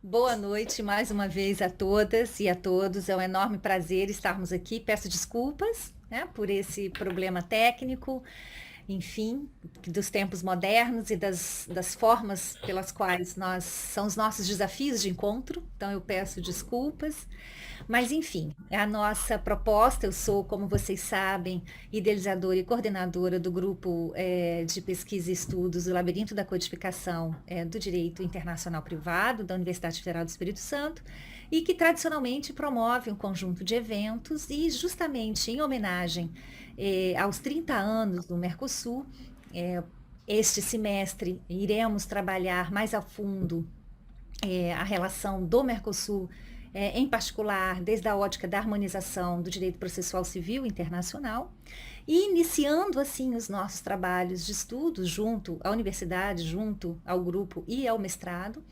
Boa noite mais uma vez a todas e a todos. É um enorme prazer estarmos aqui. Peço desculpas, né, por esse problema técnico, enfim, dos tempos modernos e das formas pelas quais são os nossos desafios de encontro. Então eu peço desculpas. Mas, enfim, é a nossa proposta. Eu sou, como vocês sabem, idealizadora e coordenadora do grupo de pesquisa e estudos do Labirinto da Codificação do Direito Internacional Privado da Universidade Federal do Espírito Santo e que tradicionalmente promove um conjunto de eventos e, justamente em homenagem aos 30 anos do Mercosul, eh, este semestre iremos trabalhar mais a fundo a relação do Mercosul, em particular, desde a ótica da harmonização do direito processual civil internacional, e iniciando assim os nossos trabalhos de estudo junto à universidade, junto ao grupo e ao mestrado,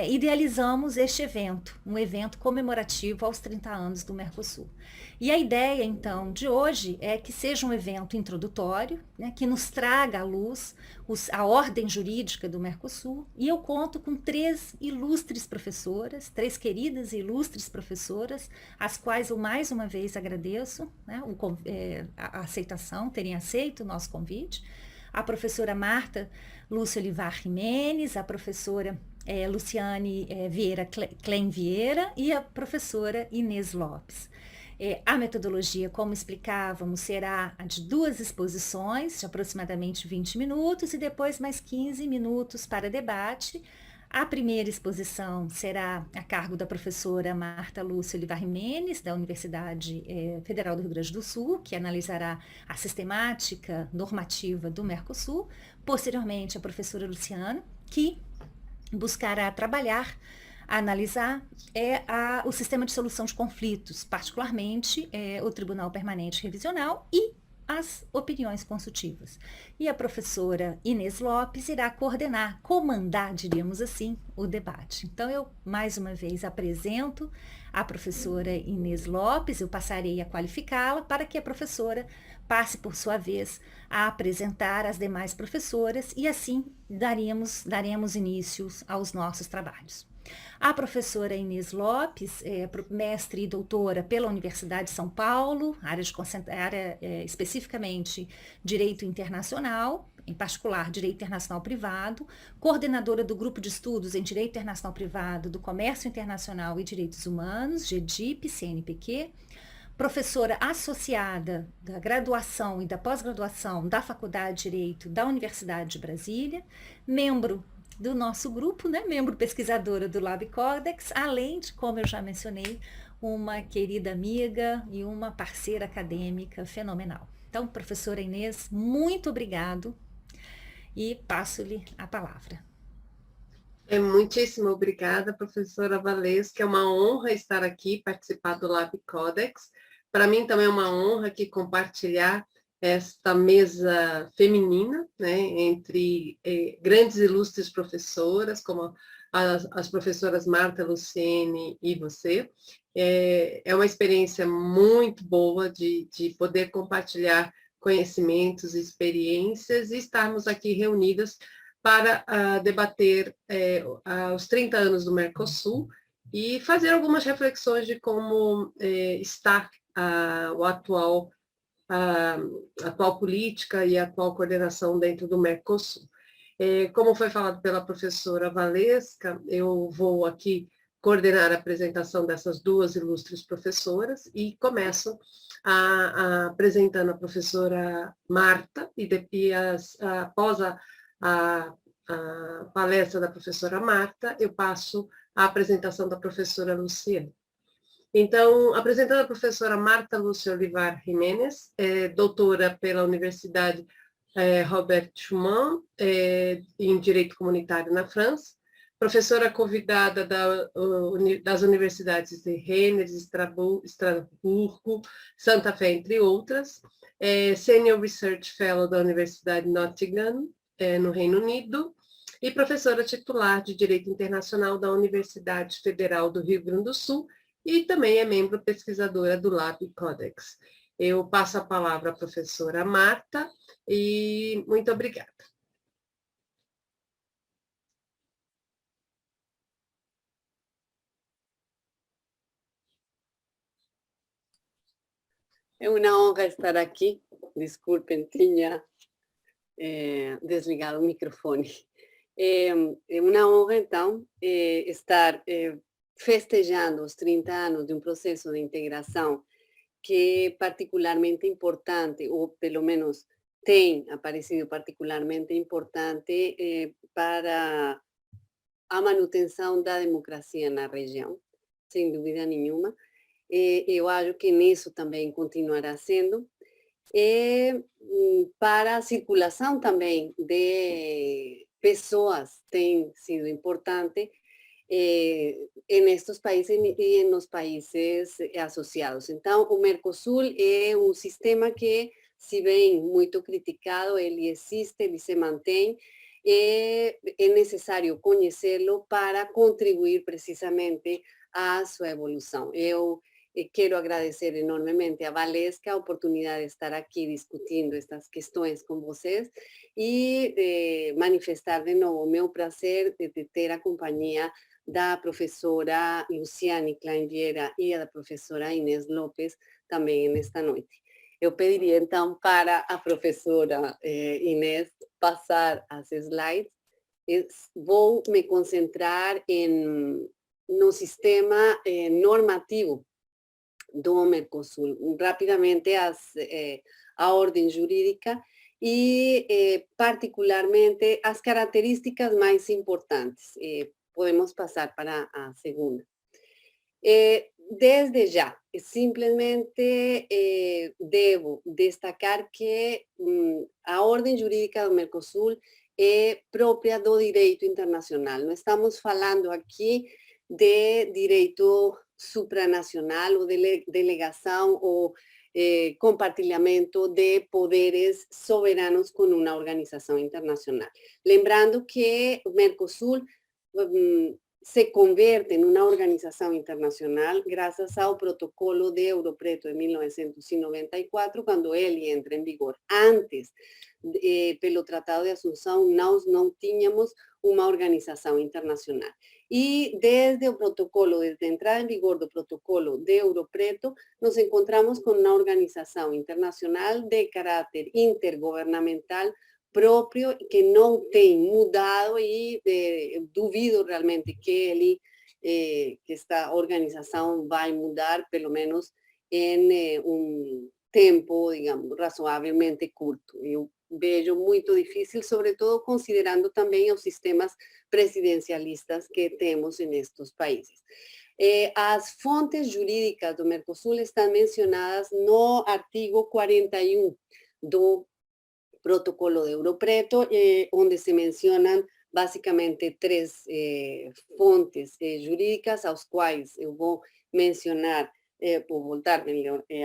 idealizamos este evento, um evento comemorativo aos 30 anos do Mercosul. E a ideia, então, de hoje é que seja um evento introdutório, né, que nos traga à luz a ordem jurídica do Mercosul, e eu conto com três ilustres professoras, três queridas e ilustres professoras, às quais eu mais uma vez agradeço, né, a aceitação, terem aceito o nosso convite. A professora Marta Lúcia Olivar Jimenez, a professora Luciane Vieira Klein Vieira e a professora Inês Lopes. A metodologia, como explicávamos, será a de duas exposições, de aproximadamente 20 minutos, e depois mais 15 minutos para debate. A primeira exposição será a cargo da professora Marta Lúcia Olivar Jimenez, da Universidade Federal do Rio Grande do Sul, que analisará a sistemática normativa do Mercosul. Posteriormente, a professora Luciana, que buscará trabalhar, analisar o sistema de solução de conflitos, particularmente o Tribunal Permanente Revisional e as opiniões consultivas. E a professora Inês Lopes irá coordenar, comandar, diríamos assim, o debate. Então, eu, mais uma vez, apresento a professora Inês Lopes, eu passarei a qualificá-la para que a professora passe, por sua vez, a apresentar as demais professoras e assim daremos início aos nossos trabalhos. A professora Inês Lopes é mestre e doutora pela Universidade de São Paulo, área especificamente Direito Internacional, em particular Direito Internacional Privado, coordenadora do Grupo de Estudos em Direito Internacional Privado do Comércio Internacional e Direitos Humanos, GEDIP, CNPq, professora associada da graduação e da pós-graduação da Faculdade de Direito da Universidade de Brasília, membro do nosso grupo, né, membro pesquisadora do Lab Codex, além de, como eu já mencionei, uma querida amiga e uma parceira acadêmica fenomenal. Então, professora Inês, muito obrigado e passo-lhe a palavra. Muitíssimo obrigada, professora Valesca. É uma honra estar aqui, participar do Lab Codex. Para mim também é uma honra aqui compartilhar esta mesa feminina, né, entre grandes e ilustres professoras, como as professoras Marta, Luciene e você. É uma experiência muito boa de poder compartilhar conhecimentos, experiências e estarmos aqui reunidas para debater os 30 anos do Mercosul e fazer algumas reflexões de como está o a atual política e a atual coordenação dentro do Mercosul. Como foi falado pela professora Valesca, eu vou aqui coordenar a apresentação dessas duas ilustres professoras e começo apresentando a professora Marta após a palestra da professora Marta, eu passo a apresentação da professora Luciana. Então, apresentando a professora Marta Lúcia Olivar Jimenez, doutora pela Universidade Robert Schuman, em Direito Comunitário na França, professora convidada das universidades de Rennes, Estrasburgo, Santa Fé, entre outras, Senior Research Fellow da Universidade de Nottingham, no Reino Unido, e professora titular de Direito Internacional da Universidade Federal do Rio Grande do Sul, e também é membro pesquisadora do Lab Codex. Eu passo a palavra à professora Marta, e muito obrigada. É uma honra estar aqui. Desculpem, tinha desligado o microfone. É uma honra, então, estar festejando os 30 anos de um processo de integração que é particularmente importante, ou pelo menos tem aparecido particularmente importante para a manutenção da democracia na região, sem dúvida nenhuma. Eu acho que nisso também continuará sendo. Para a circulação também de pessoas tem sido importante en estos países y en los países asociados. Então, o Mercosul é um sistema que, se bem muito criticado, ele existe, ele se mantém, é necessário conhecê-lo para contribuir precisamente à sua evolução. Eu quero agradecer enormemente a Valesca a oportunidade de estar aqui discutindo estas questões com vocês e manifestar de novo o meu prazer de ter a companhia da professora Luciane Klein Vieira e da professora Inês Lopes também nesta noite. Eu pediria então para a professora Inês passar as slides. Vou me concentrar no sistema normativo do Mercosul, rapidamente a ordem jurídica e particularmente as características mais importantes. Podemos passar para a segunda. Desde já, simplesmente devo destacar que a ordem jurídica do Mercosul é própria do direito internacional. Não estamos falando aqui de direito supranacional ou de delegação ou compartilhamento de poderes soberanos com uma organização internacional. Lembrando que o Mercosul se convierte en una organización internacional gracias al protocolo de Ouro Preto de 1994, cuando él entra en vigor. Antes, pelo Tratado de Asunción, nós não tínhamos uma organização internacional. E desde o protocolo, desde a entrada em vigor do protocolo de Ouro Preto, nos encontramos com uma organização internacional de caráter intergovernamental próprio, que não tem mudado e duvido realmente que esta organização vai mudar, pelo menos em um tempo, digamos, razoavelmente curto. Eu vejo muito difícil, sobretudo considerando também os sistemas presidencialistas que temos nestes países. As fontes jurídicas do Mercosul estão mencionadas no artigo 41 do Protocolo de Ouro Preto, onde se mencionam basicamente três fontes jurídicas, aos quais eu vou mencionar, vou voltar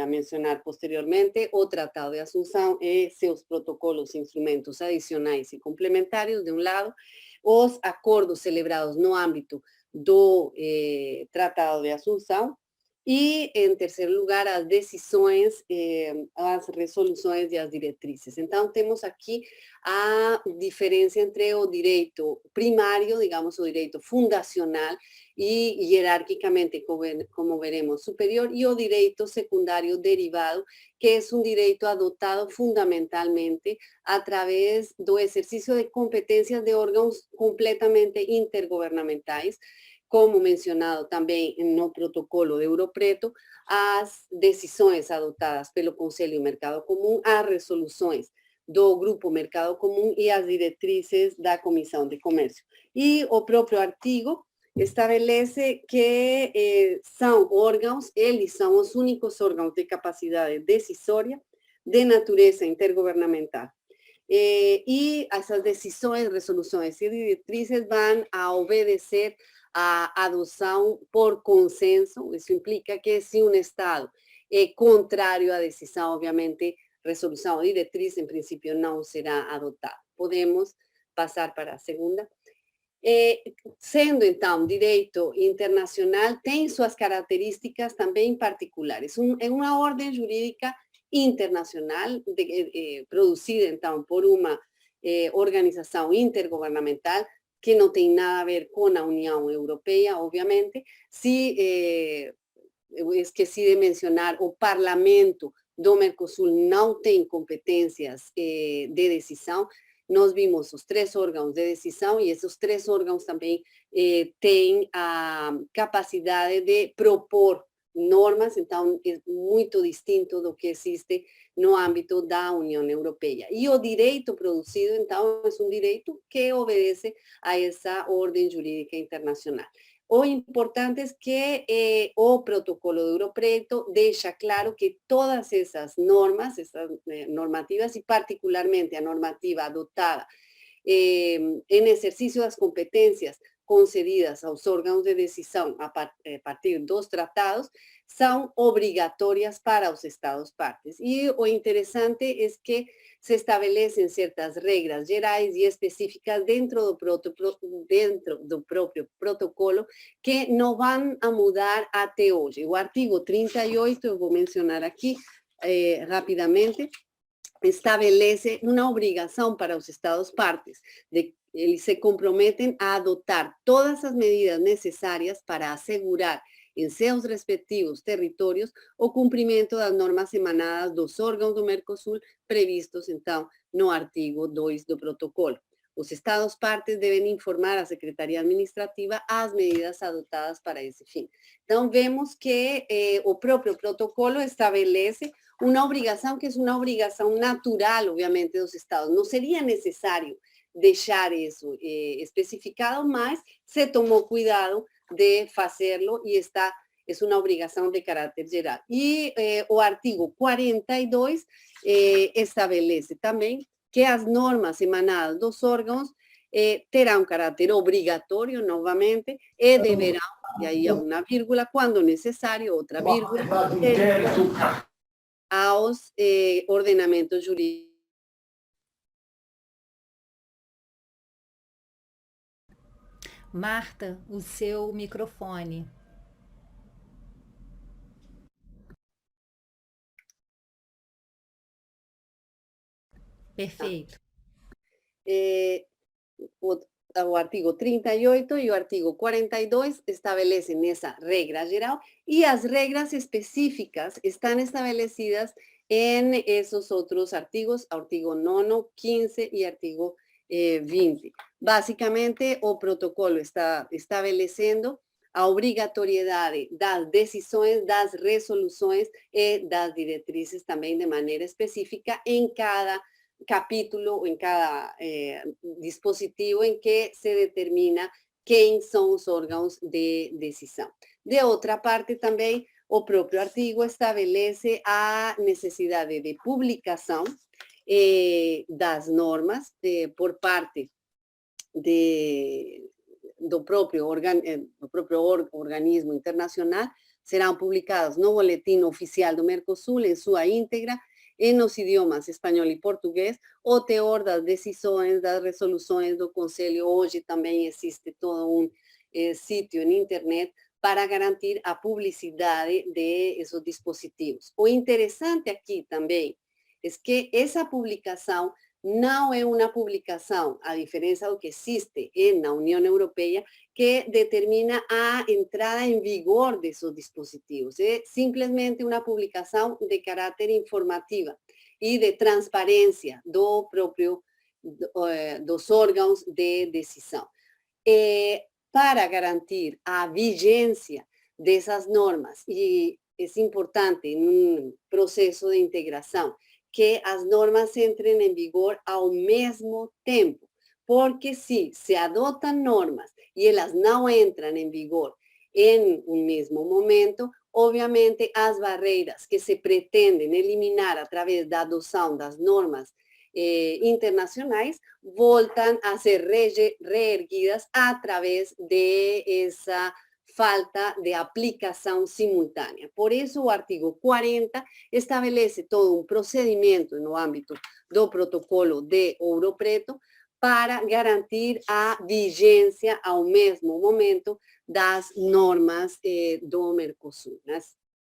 a mencionar posteriormente, o Tratado de Asunción e seus protocolos e instrumentos adicionais e complementários, de um lado, os acordos celebrados no âmbito do Tratado de Asunción, e, em terceiro lugar, as decisões, as resoluções e as diretrizes. Então, temos aqui a diferença entre o direito primário, digamos, o direito fundacional e, hierarquicamente, como veremos, superior, e o direito secundário derivado, que é um direito adotado fundamentalmente através do exercício de competências de órgãos completamente intergovernamentais, como mencionado também no protocolo de Ouro Preto, as decisões adotadas pelo Conselho Mercado Comum, as resoluções do Grupo Mercado Comum e as diretrizes da Comissão de Comércio. E o próprio artigo estabelece que são órgãos, eles são os únicos órgãos de capacidade decisória de natureza intergovernamental. E essas decisões, resoluções e diretrizes vão a obedecer a adoção por consenso. Isso implica que se um Estado é contrário à decisão, obviamente, resolução ou diretriz, em princípio, não será adotada. Podemos passar para a segunda. Sendo, então, direito internacional, tem suas características também particulares. É uma ordem jurídica internacional, produzida, então, por uma organização intergovernamental, que não tem nada a ver com a União Europeia, obviamente. Eu esqueci de mencionar o Parlamento do Mercosul não tem competências de decisão. Nós vimos os 3 órgãos de decisão e esses 3 órgãos também têm a capacidade de propor normas, então é muito distinto do que existe no âmbito da União Europeia. E o direito produzido, então, é um direito que obedece a essa ordem jurídica internacional. O importante es que o protocolo de Ouro Preto deixa claro que todas esas normas, esas normativas, y particularmente a normativa adotada en exercicio de las competencias concedidas aos órgãos de decisão a partir dos tratados, são obrigatórias para os Estados-partes. E o interessante é que se estabelecem certas regras gerais e específicas dentro do próprio protocolo que não vão a mudar até hoje. O artigo 38, eu vou mencionar aqui rapidamente, estabelece uma obrigação para os Estados-partes de eles se comprometem a adotar todas as medidas necessárias para assegurar em seus respectivos territórios o cumprimento das normas emanadas dos órgãos do Mercosul previstos, então, no artigo 2 do protocolo. Os Estados-partes devem informar à Secretaria Administrativa as medidas adotadas para esse fim. Então, vemos que o próprio protocolo estabelece uma obrigação que é uma obrigação natural, obviamente, dos Estados. Não seria necessário deixar isso especificado, mas se tomou cuidado de fazê-lo e é uma obrigação de caráter geral. E o artigo 42 estabelece também que as normas emanadas dos órgãos terão caráter obrigatório, novamente, e deverão, e aí há uma vírgula, quando necessário, outra vírgula, aos ordenamentos jurídicos. Marta, o seu microfone. Perfeito. O artigo 38 e o artigo 42 estabelecem essa regra geral e as regras específicas estão estabelecidas em esses outros artigos, artigo 9, 15 e artigo 20. Basicamente, o protocolo está estabelecendo a obrigatoriedade das decisões, das resoluções e das diretrizes também de maneira específica em cada capítulo, em cada dispositivo em que se determina quem são os órgãos de decisão. De outra parte, também, o próprio artigo estabelece a necessidade de publicação das normas por parte do próprio organismo internacional, serão publicadas no Boletim Oficial do Mercosul em sua íntegra, nos idiomas espanhol e português, o teor das decisões, das resoluções do Conselho. Hoje também existe todo sítio na internet para garantir a publicidade desses dispositivos. O interessante aqui também é que essa publicação não é uma publicação, a diferença do que existe na União Europeia, que determina a entrada em vigor desses dispositivos. É simplesmente uma publicação de caráter informativa e de transparência dos órgãos de decisão. Para garantir a vigência dessas normas, e é importante em um processo de integração, que as normas entrem em vigor ao mesmo tempo, porque se adotam normas e elas não entram em vigor em um mesmo momento, obviamente as barreiras que se pretendem eliminar através da adoção das normas internacionais voltam a ser reerguidas através dessa falta de aplicação simultânea. Por isso, o artigo 40 estabelece todo um procedimento no âmbito do protocolo de Ouro Preto para garantir a vigência ao mesmo momento das normas do Mercosul.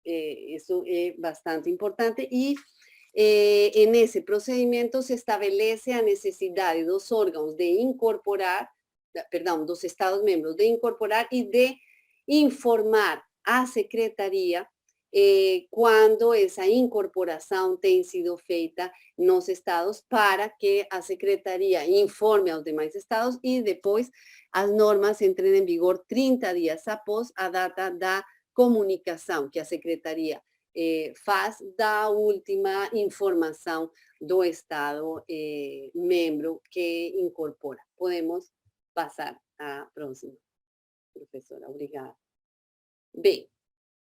Isso é bastante importante e nesse procedimento se estabelece a necessidade dos órgãos de incorporar, dos Estados-membros de incorporar e de informar à Secretaria quando essa incorporação tem sido feita nos estados para que a secretaria informe aos demais estados e depois as normas entrem em vigor 30 dias após a data da comunicação que a secretaria faz da última informação do estado membro que incorpora. Podemos passar à próxima, professora. Obrigada. Bem,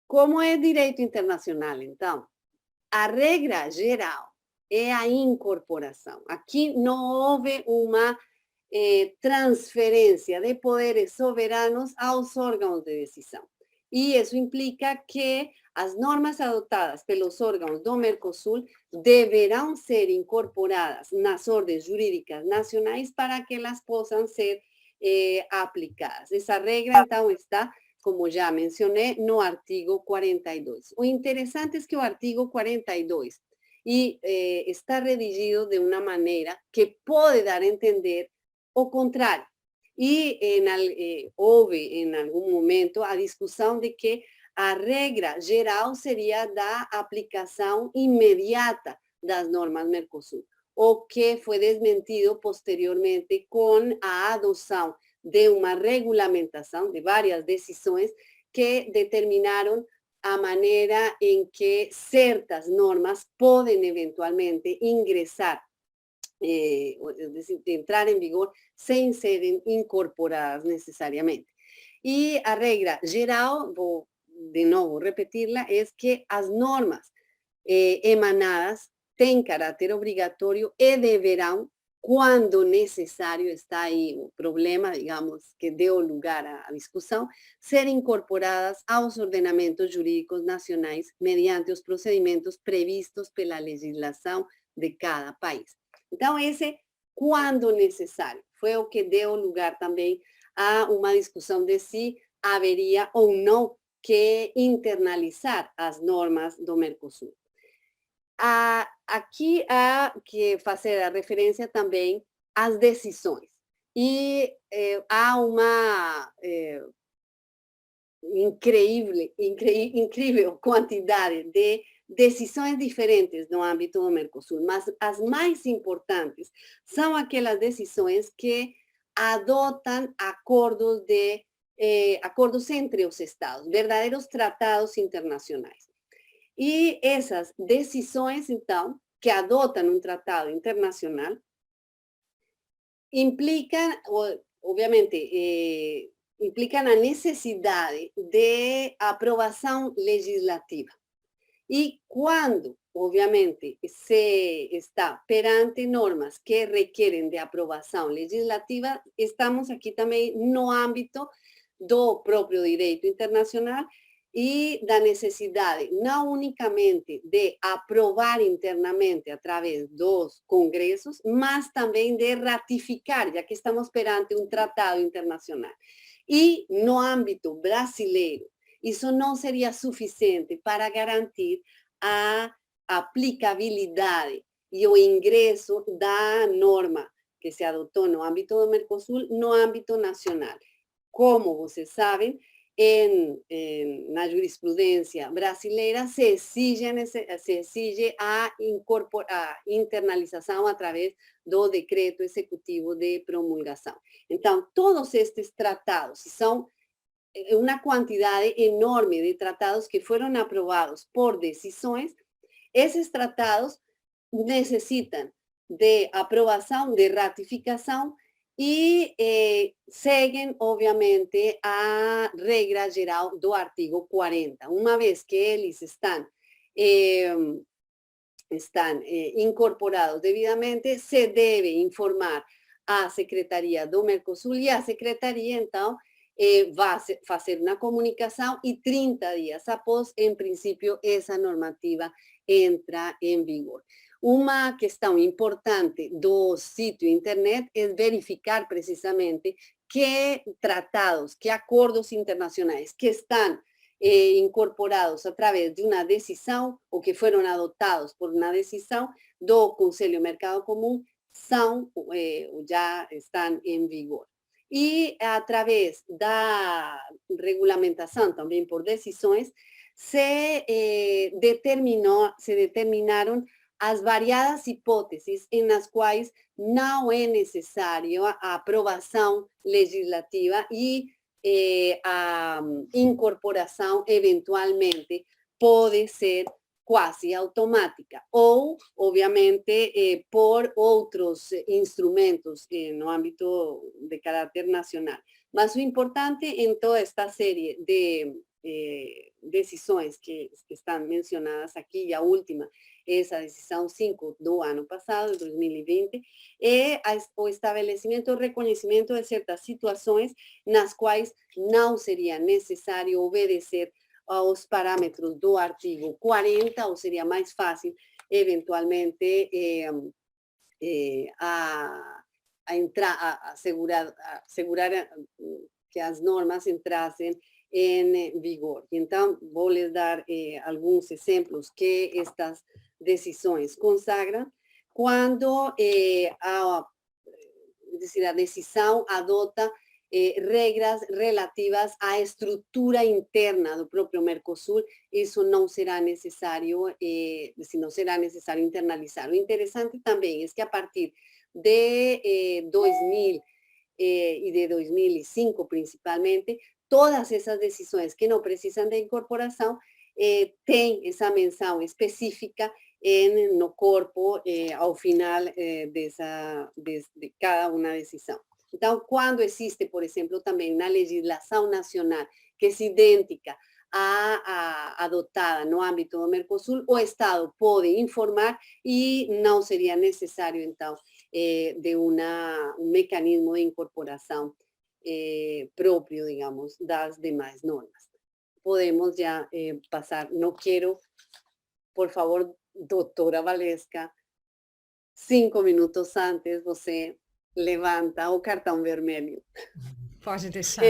como é direito internacional, então, a regra geral é a incorporação. Aqui não houve uma transferência de poderes soberanos aos órgãos de decisão. E isso implica que as normas adotadas pelos órgãos do Mercosul deverão ser incorporadas nas ordens jurídicas nacionais para que elas possam ser aplicadas. Essa regra, então, está, como já mencionei, no artigo 42. O interessante é que o artigo 42 está redigido de uma maneira que pode dar a entender o contrário. E houve, em algum momento, a discussão de que a regra geral seria da aplicação imediata das normas Mercosul, o que foi desmentido posteriormente com a adoção de uma regulamentação, de várias decisões que determinaram a maneira em que certas normas podem eventualmente ingressar, es decir, entrar en vigor sem serem incorporadas necessariamente. E a regra geral, vou de novo repetirla, é que as normas emanadas têm caráter obrigatório e deverão, quando necessário, está aí o problema, digamos, que deu lugar à discussão, ser incorporadas aos ordenamentos jurídicos nacionais mediante os procedimentos previstos pela legislação de cada país. Então, esse, quando necessário, foi o que deu lugar também a uma discussão de se haveria ou não que internalizar as normas do Mercosul. Aqui há que fazer a referência também às decisões. E há uma incrível quantidade de decisões diferentes no âmbito do Mercosul, mas as mais importantes são aquelas decisões que adotam acordos entre os estados, verdadeiros tratados internacionais. E essas decisões, então, que adotam um tratado internacional, implicam, obviamente, implicam a necessidade de aprovação legislativa. E quando, obviamente, se está perante normas que requerem de aprovação legislativa, estamos aqui também no âmbito do próprio direito internacional e da necessidade não unicamente de aprovar internamente através dos congressos, mas também de ratificar, já que estamos perante um tratado internacional. E no âmbito brasileiro, isso não seria suficiente para garantir a aplicabilidade e o ingresso da norma que se adotou no âmbito do Mercosul no âmbito nacional. Como vocês sabem, na jurisprudência brasileira se exige a internalização através do decreto executivo de promulgação. Então, todos estes tratados são uma quantidade enorme de tratados que foram aprovados por decisões. Esses tratados necessitam de aprovação, de ratificação e seguem, obviamente, a regra geral do artigo 40. Uma vez que eles estão incorporados devidamente, se deve informar à Secretaria do Mercosul e a Secretaria, então, vai fazer uma comunicação e 30 dias após, em princípio, essa normativa entra em vigor. Uma questão importante do sítio internet é verificar precisamente que tratados, que acordos internacionais que estão incorporados através de uma decisão ou que foram adotados por uma decisão do Conselho Mercado Comum já estão em vigor. E através da regulamentação também por decisões, se determinaram as variadas hipóteses nas quais não é necessário a aprovação legislativa e a incorporação, eventualmente, pode ser quase automática ou, obviamente, por outros instrumentos no âmbito de caráter nacional. Mas o importante em toda esta série de decisões que estão mencionadas aqui, e a última, essa decisão 5 do ano passado, de 2020, é o estabelecimento, o reconhecimento de certas situações nas quais não seria necessário obedecer aos parâmetros do artigo 40, ou seria mais fácil, eventualmente, asegurar que as normas entrassem em vigor. Então, vou lhes dar alguns exemplos que estas decisões consagram quando a decisão adota regras relativas à estrutura interna do próprio Mercosul, isso não será necessário, não será necessário internalizar. O interessante também é que a partir de 2000 e de 2005 principalmente, todas essas decisões que não precisam de incorporação têm essa menção específica no corpo ao final de cada uma decisão. Então, quando existe, por exemplo, também uma legislação nacional que é idêntica à adotada no âmbito do Mercosul, o Estado pode informar e não seria necessário, então, de um mecanismo de incorporação próprio, digamos, das demais normas. Podemos já passar. Não quero, por favor, doutora Valesca, 5 minutos antes você levanta o cartão vermelho. Pode deixar.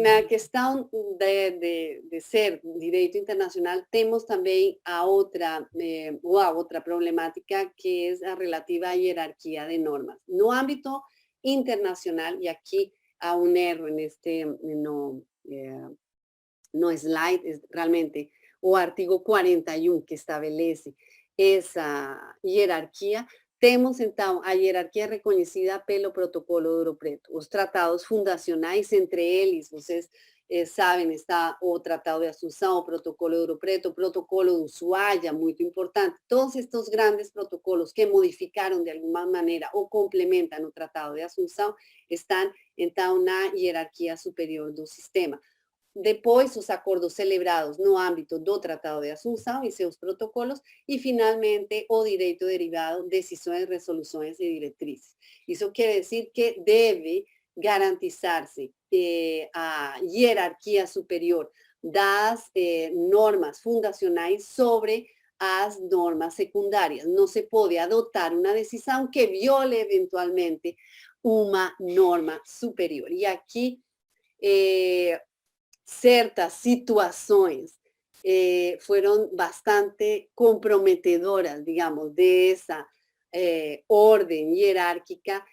Na questão de ser direito internacional, temos também a outra problemática, que é a relativa à hierarquia de normas. No âmbito internacional, e aqui há um erro no slide, é realmente o artigo 41 que estabelece essa hierarquia. Temos, então, a hierarquia reconhecida pelo Protocolo de Ouro Preto. Os tratados fundacionais, entre eles, vocês sabem, está o Tratado de Assunção, o Protocolo de Ouro Preto, o Protocolo de Ushuaia, muito importante. Todos estes grandes protocolos que modificaram de alguma maneira ou complementam o Tratado de Assunção estão, então, na hierarquia superior do sistema. Depois, os acordos celebrados no âmbito do Tratado de Assunção e seus protocolos, e, finalmente, o direito derivado, decisões, resoluções e diretrizes. Isso quer dizer que deve garantizar-se a hierarquia superior das normas fundacionais sobre as normas secundárias. Não se pode adotar uma decisão que viole, eventualmente, uma norma superior. E aqui, certas situações foram bastante comprometedoras, digamos, dessa ordem hierárquica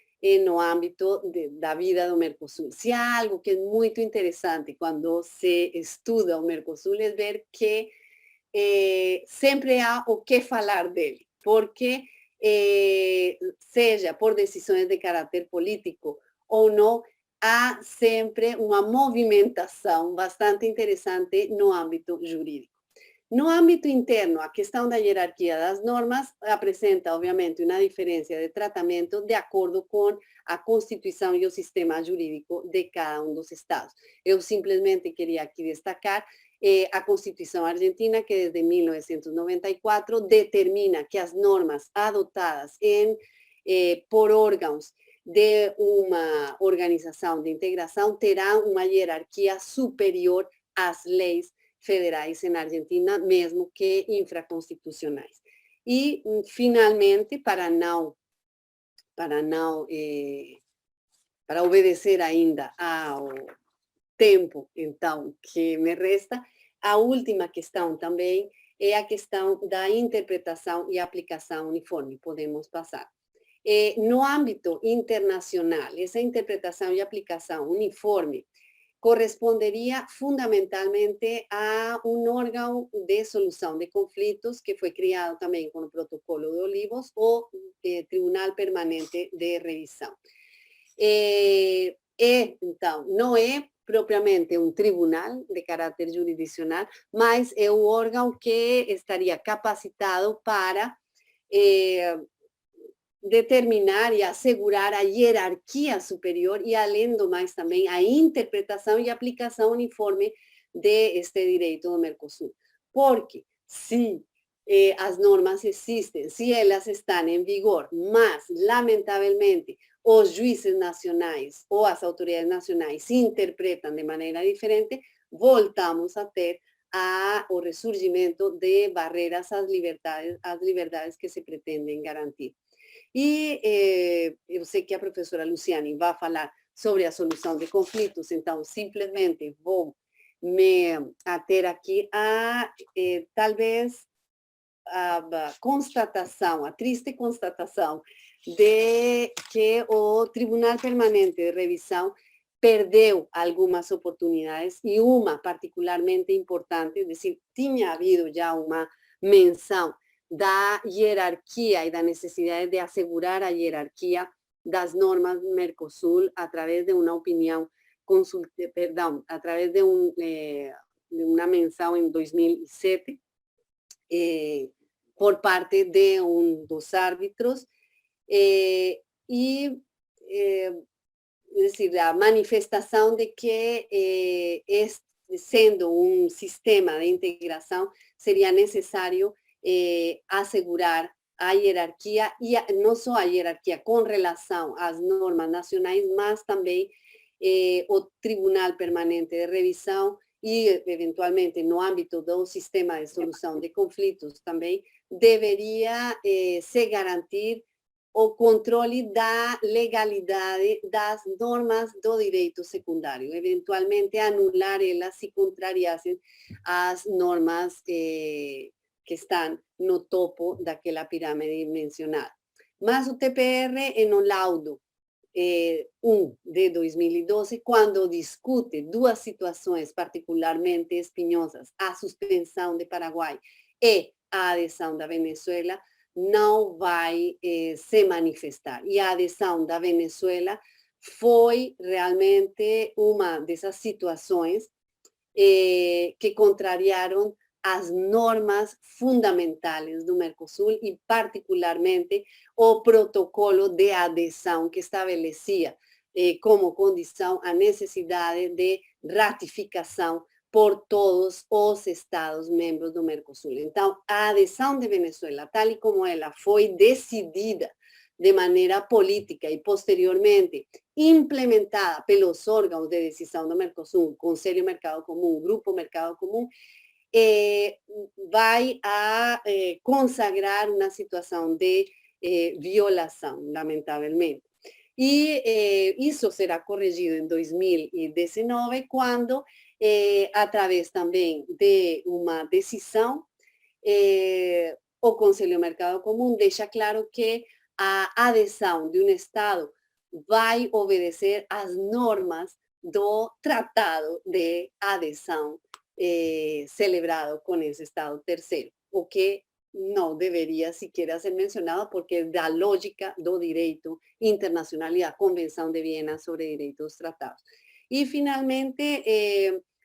no âmbito da vida do Mercosul. Se há algo que é muito interessante quando se estuda o Mercosul, é ver que sempre há o que falar dele, porque seja por decisões de caráter político ou não, há sempre uma movimentação bastante interessante no âmbito jurídico. No âmbito interno, a questão da hierarquia das normas apresenta, obviamente, uma diferença de tratamento de acordo com a Constituição e o sistema jurídico de cada um dos estados. Eu simplesmente queria aqui destacar a Constituição argentina, que desde 1994 determina que as normas adotadas por órgãos de uma organização de integração terão uma hierarquia superior às leis federais na Argentina, mesmo que infraconstitucionais. E, finalmente, para obedecer ainda ao tempo, então, que me resta, a última questão também é a questão da interpretação e aplicação uniforme. Podemos passar. No âmbito internacional, essa interpretação e aplicação uniforme correspondería fundamentalmente a un órgano de solución de conflictos que fue criado también con el protocolo de Olivos o Tribunal Permanente de Revisión. Então, não é propriamente um tribunal de caráter jurisdicional, mas é um órgão que estaria capacitado para determinar e assegurar a hierarquia superior e, além do mais, também a interpretação e aplicação uniforme deste direito do Mercosul. Porque se as normas existem, se elas estão em vigor, mas, lamentavelmente, os juízes nacionais ou as autoridades nacionais interpretam de maneira diferente, voltamos a ter o ressurgimento de barreiras às liberdades que se pretendem garantir. E eu sei que a professora Luciane vai falar sobre a solução de conflitos, então simplesmente vou me ater aqui a talvez a constatação, a triste constatação de que o Tribunal Permanente de Revisão perdeu algumas oportunidades e uma particularmente importante, é decir, tinha havido já uma menção da hierarquia e da necessidade de assegurar a hierarquia das normas do Mercosul a través de uma opinião a través de uma menção em 2007 por parte de dos árbitros é decir, a manifestação de que sendo um sistema de integração seria necessário assegurar a hierarquia, e não só a hierarquia com relação às normas nacionais, mas também o Tribunal Permanente de Revisão e, eventualmente, no âmbito do sistema de solução de conflitos também, deveria se garantir o controle da legalidade das normas do direito secundário, eventualmente anular elas se contrariassem as normas que estão no topo daquela pirâmide mencionada. Mas o TPR, em um laudo 1 de 2012, quando discute duas situações particularmente espinhosas, a suspensão de Paraguai e a adesão da Venezuela, não vai se manifestar. E a adesão da Venezuela foi realmente uma dessas situações que contrariaram as normas fundamentais do Mercosul e, particularmente, o protocolo de adesão que estabelecia como condição a necessidade de ratificação por todos os Estados membros do Mercosul. Então, a adesão de Venezuela, tal e como ela foi decidida de maneira política e, posteriormente, implementada pelos órgãos de decisão do Mercosul, Conselho Mercado Comum, Grupo Mercado Comum, vai a consagrar uma situação de violação, lamentavelmente. E isso será corrigido em 2019, quando, através também de uma decisão, o Conselho Mercado Comum deixa claro que a adesão de um Estado vai obedecer às normas do Tratado de Adesão celebrado con ese Estado tercero, o que no debería siquiera ser mencionado porque es da lógica do direito internacional e da Convenção de Viena sobre Direitos Tratados. E, finalmente,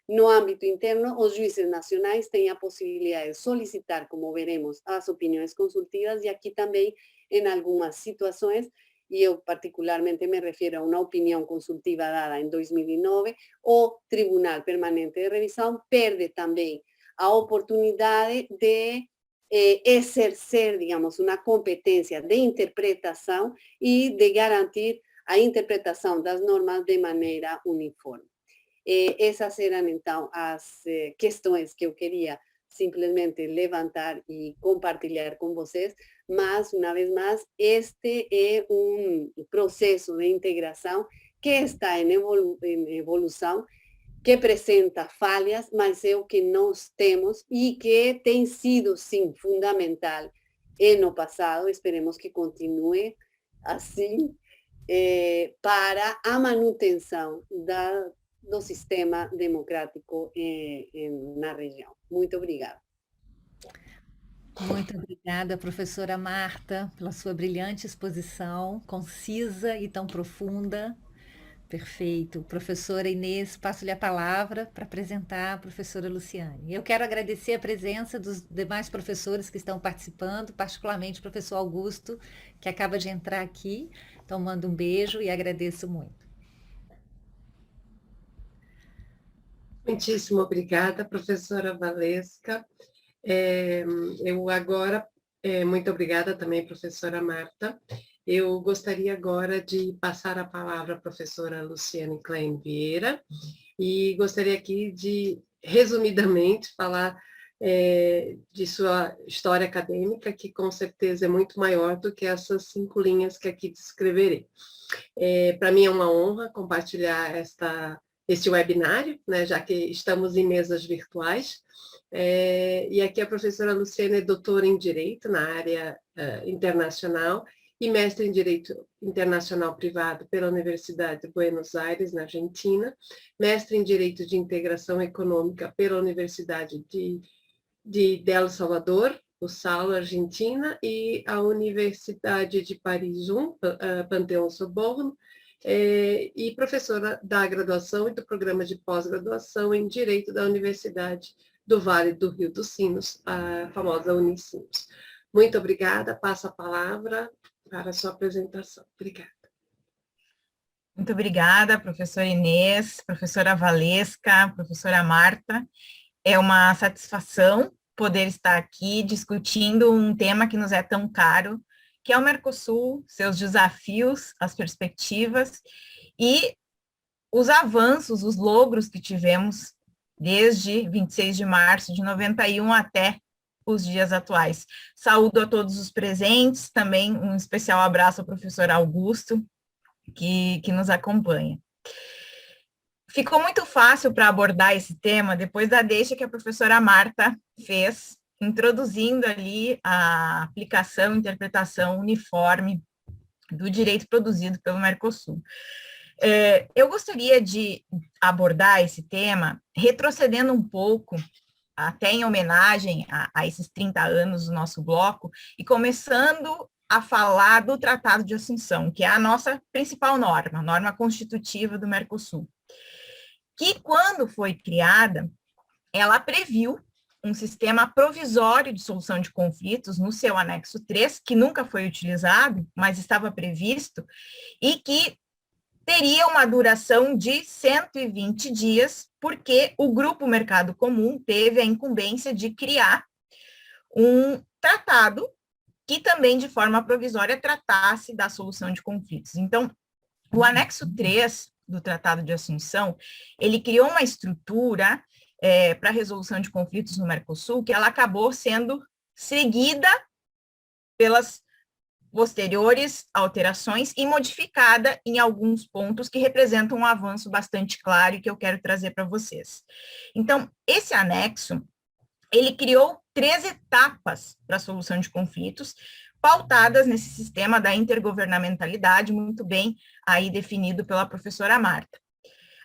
no âmbito interno, os juízes nacionais têm a possibilidade de solicitar, como veremos, as opiniões consultivas, e aqui também, em algumas situações, e eu particularmente me refiro a uma opinião consultiva dada em 2009, o Tribunal Permanente de Revisão perde também a oportunidade de exercer, digamos, uma competência de interpretação e de garantir a interpretação das normas de maneira uniforme. Essas eram, então, as questões que eu queria simplesmente levantar e compartilhar com vocês, mas, uma vez mais, este é um processo de integração que está em evolução, que apresenta falhas, mas é o que nós temos e que tem sido, sim, fundamental no passado. Esperemos que continue assim, para a manutenção do sistema democrático na região. Muito obrigada. Muito obrigada, professora Marta, pela sua brilhante exposição, concisa e tão profunda. Perfeito. Professora Inês, passo-lhe a palavra para apresentar a professora Luciane. Eu quero agradecer a presença dos demais professores que estão participando, particularmente o professor Augusto, que acaba de entrar aqui. Então, mando um beijo e agradeço muito. Muitíssimo obrigada, professora Valesca. Eu agora, muito obrigada também, professora Marta. Eu gostaria agora de passar a palavra à professora Luciane Klein Vieira e gostaria aqui de, resumidamente, falar de sua história acadêmica, que com certeza é muito maior do que essas 5 linhas que aqui descreverei. Para mim é uma honra compartilhar este webinário, né, já que estamos em mesas virtuais. E aqui a professora Luciane é doutora em Direito na área internacional e mestre em Direito Internacional Privado pela Universidade de Buenos Aires, na Argentina, mestre em Direito de Integração Econômica pela Universidade de El Salvador, o Saulo, Argentina, e a Universidade de Paris I, Panthéon-Sorbonne, e professora da graduação e do programa de pós-graduação em Direito da Universidade do Vale do Rio dos Sinos, a famosa Unicinos. Muito obrigada, passo a palavra para a sua apresentação. Obrigada. Muito obrigada, professora Inês, professora Valesca, professora Marta. É uma satisfação poder estar aqui discutindo um tema que nos é tão caro, que é o Mercosul, seus desafios, as perspectivas e os avanços, os logros que tivemos desde 26 de março de 91 até os dias atuais. Saúdo a todos os presentes, também um especial abraço ao professor Augusto, que nos acompanha. Ficou muito fácil para abordar esse tema depois da deixa que a professora Marta fez, introduzindo ali a aplicação e interpretação uniforme do direito produzido pelo Mercosul. Eu gostaria de abordar esse tema retrocedendo um pouco, até em homenagem a esses 30 anos do nosso bloco, e começando a falar do Tratado de Assunção, que é a nossa principal norma, norma constitutiva do Mercosul, que quando foi criada, ela previu um sistema provisório de solução de conflitos no seu anexo 3, que nunca foi utilizado, mas estava previsto, e que teria uma duração de 120 dias, porque o Grupo Mercado Comum teve a incumbência de criar um tratado que também, de forma provisória, tratasse da solução de conflitos. Então, o anexo 3 do Tratado de Assunção, ele criou uma estrutura para a resolução de conflitos no Mercosul, que ela acabou sendo seguida pelas posteriores alterações e modificada em alguns pontos que representam um avanço bastante claro e que eu quero trazer para vocês. Então, esse anexo, ele criou 3 etapas para a solução de conflitos, pautadas nesse sistema da intergovernamentalidade, muito bem aí definido pela professora Marta.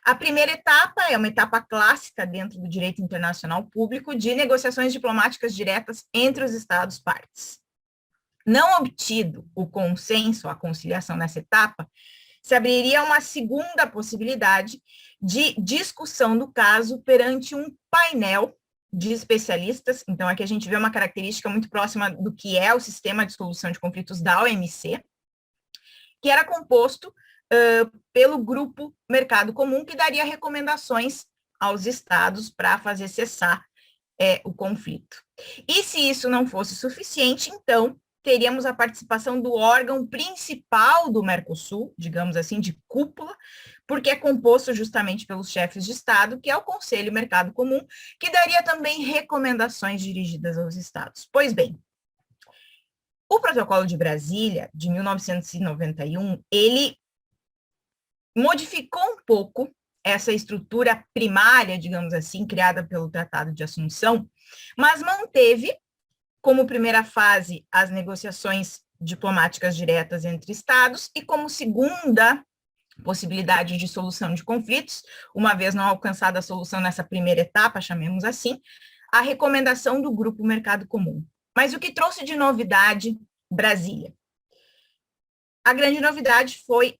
A primeira etapa é uma etapa clássica dentro do direito internacional público de negociações diplomáticas diretas entre os Estados partes. Não obtido o consenso, a conciliação nessa etapa, se abriria uma segunda possibilidade de discussão do caso perante um painel de especialistas. Então, aqui a gente vê uma característica muito próxima do que é o sistema de solução de conflitos da OMC, que era composto pelo Grupo Mercado Comum, que daria recomendações aos estados para fazer cessar o conflito. E se isso não fosse suficiente, então, teríamos a participação do órgão principal do Mercosul, digamos assim, de cúpula, porque é composto justamente pelos chefes de Estado, que é o Conselho Mercado Comum, que daria também recomendações dirigidas aos estados. Pois bem, o Protocolo de Brasília, de 1991, ele modificou um pouco essa estrutura primária, digamos assim, criada pelo Tratado de Assunção, mas manteve como primeira fase as negociações diplomáticas diretas entre estados e como segunda possibilidade de solução de conflitos, uma vez não alcançada a solução nessa primeira etapa, chamemos assim, a recomendação do Grupo Mercado Comum. Mas o que trouxe de novidade Brasília? A grande novidade foi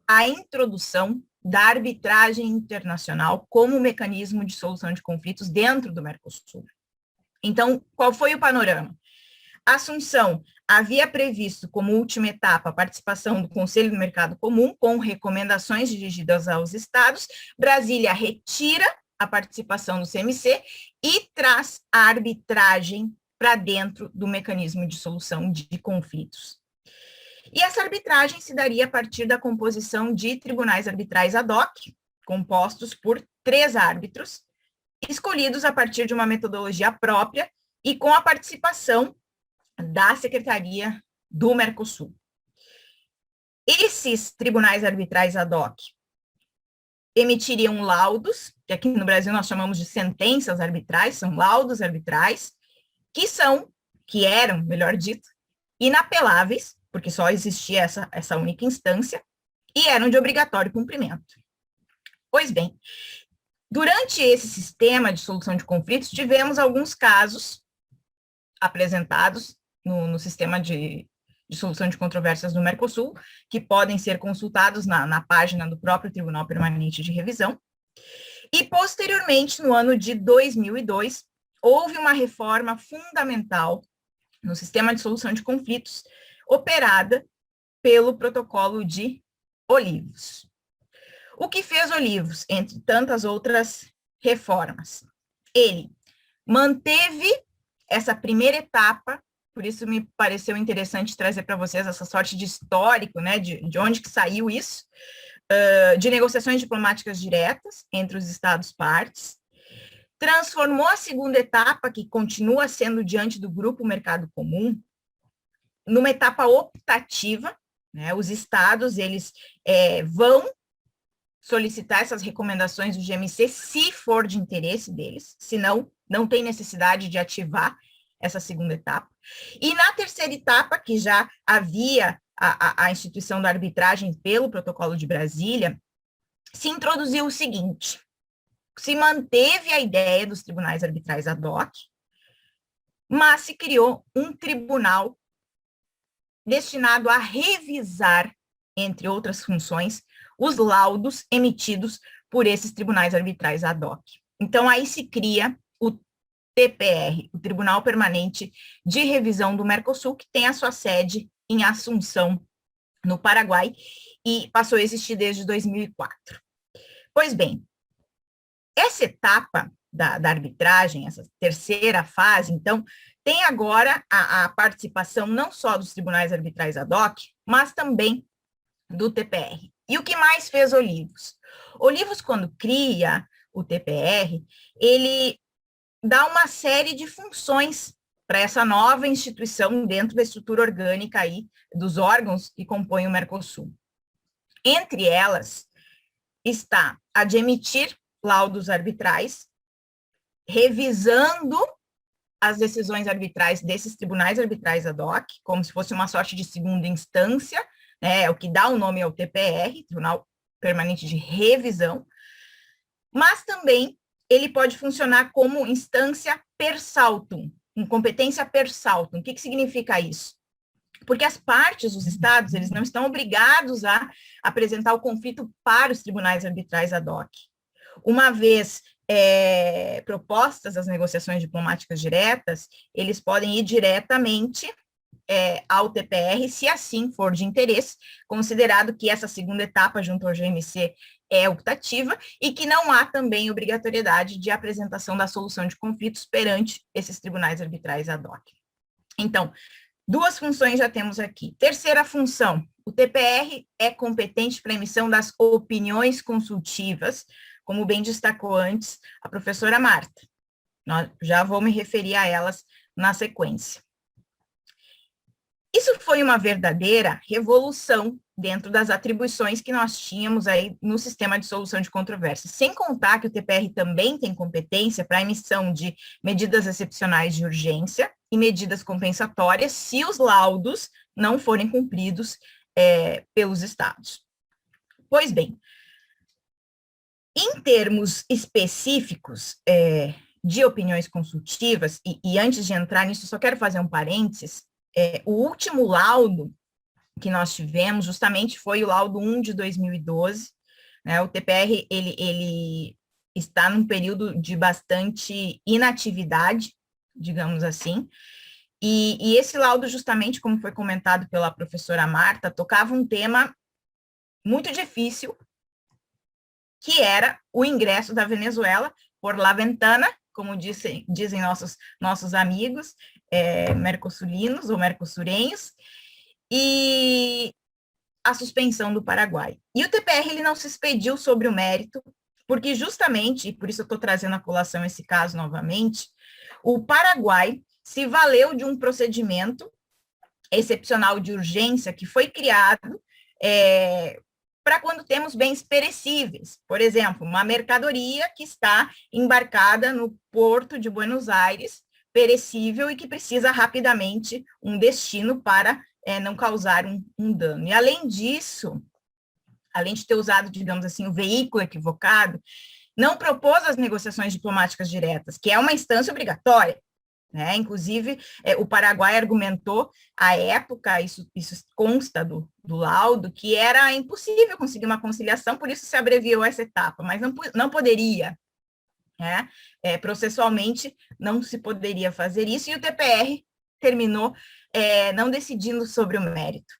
a introdução da arbitragem internacional como mecanismo de solução de conflitos dentro do Mercosul. Então, qual foi o panorama? A Assunção havia previsto como última etapa a participação do Conselho do Mercado Comum com recomendações dirigidas aos estados. Brasília retira a participação do CMC e traz a arbitragem para dentro do mecanismo de solução de conflitos. E essa arbitragem se daria a partir da composição de tribunais arbitrais ad hoc, compostos por 3 árbitros, escolhidos a partir de uma metodologia própria e com a participação da Secretaria do Mercosul. Esses tribunais arbitrais ad hoc emitiriam laudos, que aqui no Brasil nós chamamos de sentenças arbitrais, são laudos arbitrais, que eram, melhor dito, inapeláveis, porque só existia essa única instância, e eram de obrigatório cumprimento. Pois bem, durante esse sistema de solução de conflitos, tivemos alguns casos apresentados no sistema de solução de controvérsias do Mercosul, que podem ser consultados na página do próprio Tribunal Permanente de Revisão. E, posteriormente, no ano de 2002, houve uma reforma fundamental no sistema de solução de conflitos, operada pelo protocolo de Olivos. O que fez Olivos, entre tantas outras reformas? Ele manteve essa primeira etapa, por isso me pareceu interessante trazer para vocês essa sorte de histórico, né, de onde que saiu isso, de negociações diplomáticas diretas entre os Estados partes, transformou a segunda etapa, que continua sendo diante do Grupo Mercado Comum, numa etapa optativa, né? Os estados, eles vão solicitar essas recomendações do GMC se for de interesse deles, senão não tem necessidade de ativar essa segunda etapa. E na terceira etapa, que já havia a instituição da arbitragem pelo Protocolo de Brasília, se introduziu o seguinte: se manteve a ideia dos tribunais arbitrais ad hoc, mas se criou um tribunal destinado a revisar, entre outras funções, os laudos emitidos por esses tribunais arbitrais ad hoc. Então, aí se cria o TPR, o Tribunal Permanente de Revisão do Mercosul, que tem a sua sede em Assunção, no Paraguai, e passou a existir desde 2004. Pois bem, essa etapa da arbitragem, essa terceira fase, então, tem agora a participação não só dos tribunais arbitrais ad hoc, mas também do TPR. E o que mais fez Olivos? Olivos, quando cria o TPR, ele dá uma série de funções para essa nova instituição dentro da estrutura orgânica aí dos órgãos que compõem o Mercosul. Entre elas está a de emitir laudos arbitrais, revisando as decisões arbitrais desses tribunais arbitrais ad hoc, como se fosse uma sorte de segunda instância, né, o que dá o nome ao TPR, Tribunal Permanente de Revisão, mas também ele pode funcionar como instância per saltum, com competência per saltum. O que significa isso? Porque as partes, os estados, eles não estão obrigados a apresentar o conflito para os tribunais arbitrais ad hoc. Uma vez propostas as negociações diplomáticas diretas, eles podem ir diretamente ao TPR, se assim for de interesse, considerado que essa segunda etapa junto ao GMC é optativa e que não há também obrigatoriedade de apresentação da solução de conflitos perante esses tribunais arbitrais ad hoc. Então, 2 funções já temos aqui. Terceira função, o TPR é competente para a emissão das opiniões consultivas, como bem destacou antes a professora Marta. Já vou me referir a elas na sequência. Isso foi uma verdadeira revolução dentro das atribuições que nós tínhamos aí no sistema de solução de controvérsias, sem contar que o TPR também tem competência para a emissão de medidas excepcionais de urgência e medidas compensatórias se os laudos não forem cumpridos pelos estados. Pois bem, em termos específicos de opiniões consultivas, e antes de entrar nisso, só quero fazer um parênteses, o último laudo que nós tivemos justamente foi o laudo 1 de 2012, né? O TPR, ele está num período de bastante inatividade, digamos assim, e esse laudo, justamente como foi comentado pela professora Marta, tocava um tema muito difícil, que era o ingresso da Venezuela por La Ventana, como dizem nossos amigos mercosulinos ou mercosurenhos, e a suspensão do Paraguai. E o TPR ele não se expediu sobre o mérito, porque justamente, e por isso eu estou trazendo à colação esse caso novamente, o Paraguai se valeu de um procedimento excepcional de urgência que foi criado para quando temos bens perecíveis. Por exemplo, uma mercadoria que está embarcada no porto de Buenos Aires, perecível e que precisa rapidamente um destino para não causar um dano. E além disso, além de ter usado, digamos assim, o veículo equivocado, não propôs as negociações diplomáticas diretas, que é uma instância obrigatória. Né? Inclusive, o Paraguai argumentou, à época, isso consta do laudo, que era impossível conseguir uma conciliação, por isso se abreviou essa etapa, mas não poderia. Né? Processualmente, não se poderia fazer isso, e o TPR terminou não decidindo sobre o mérito.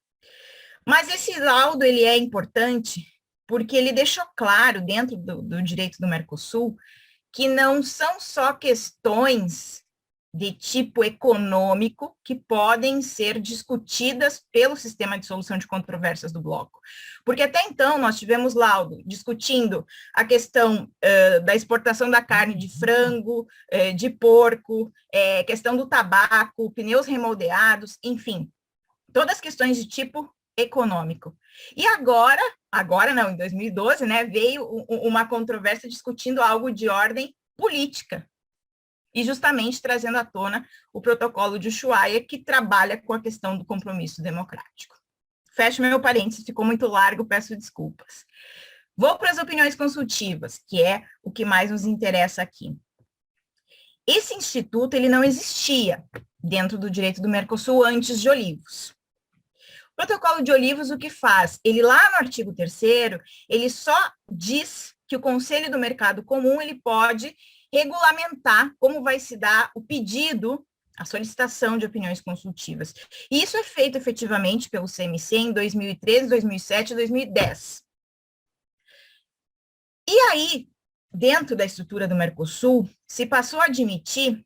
Mas esse laudo ele é importante porque ele deixou claro, dentro do direito do Mercosul, que não são só questões de tipo econômico que podem ser discutidas pelo sistema de solução de controvérsias do bloco. Porque até então nós tivemos laudo discutindo a questão da exportação da carne de frango, de porco, questão do tabaco, pneus remoldeados, enfim, todas as questões de tipo econômico. E agora não, em 2012, né, veio uma controvérsia discutindo algo de ordem política, e justamente trazendo à tona o protocolo de Ushuaia, que trabalha com a questão do compromisso democrático. Fecho meu parênteses, ficou muito largo, peço desculpas. Vou para as opiniões consultivas, que é o que mais nos interessa aqui. Esse instituto, ele não existia dentro do direito do Mercosul antes de Olivos. O protocolo de Olivos, o que faz? Ele lá no artigo 3º, ele só diz que o Conselho do Mercado Comum, ele pode regulamentar como vai se dar o pedido, a solicitação de opiniões consultivas. E isso é feito efetivamente pelo CMC em 2013, 2007 e 2010. E aí, dentro da estrutura do Mercosul, se passou a admitir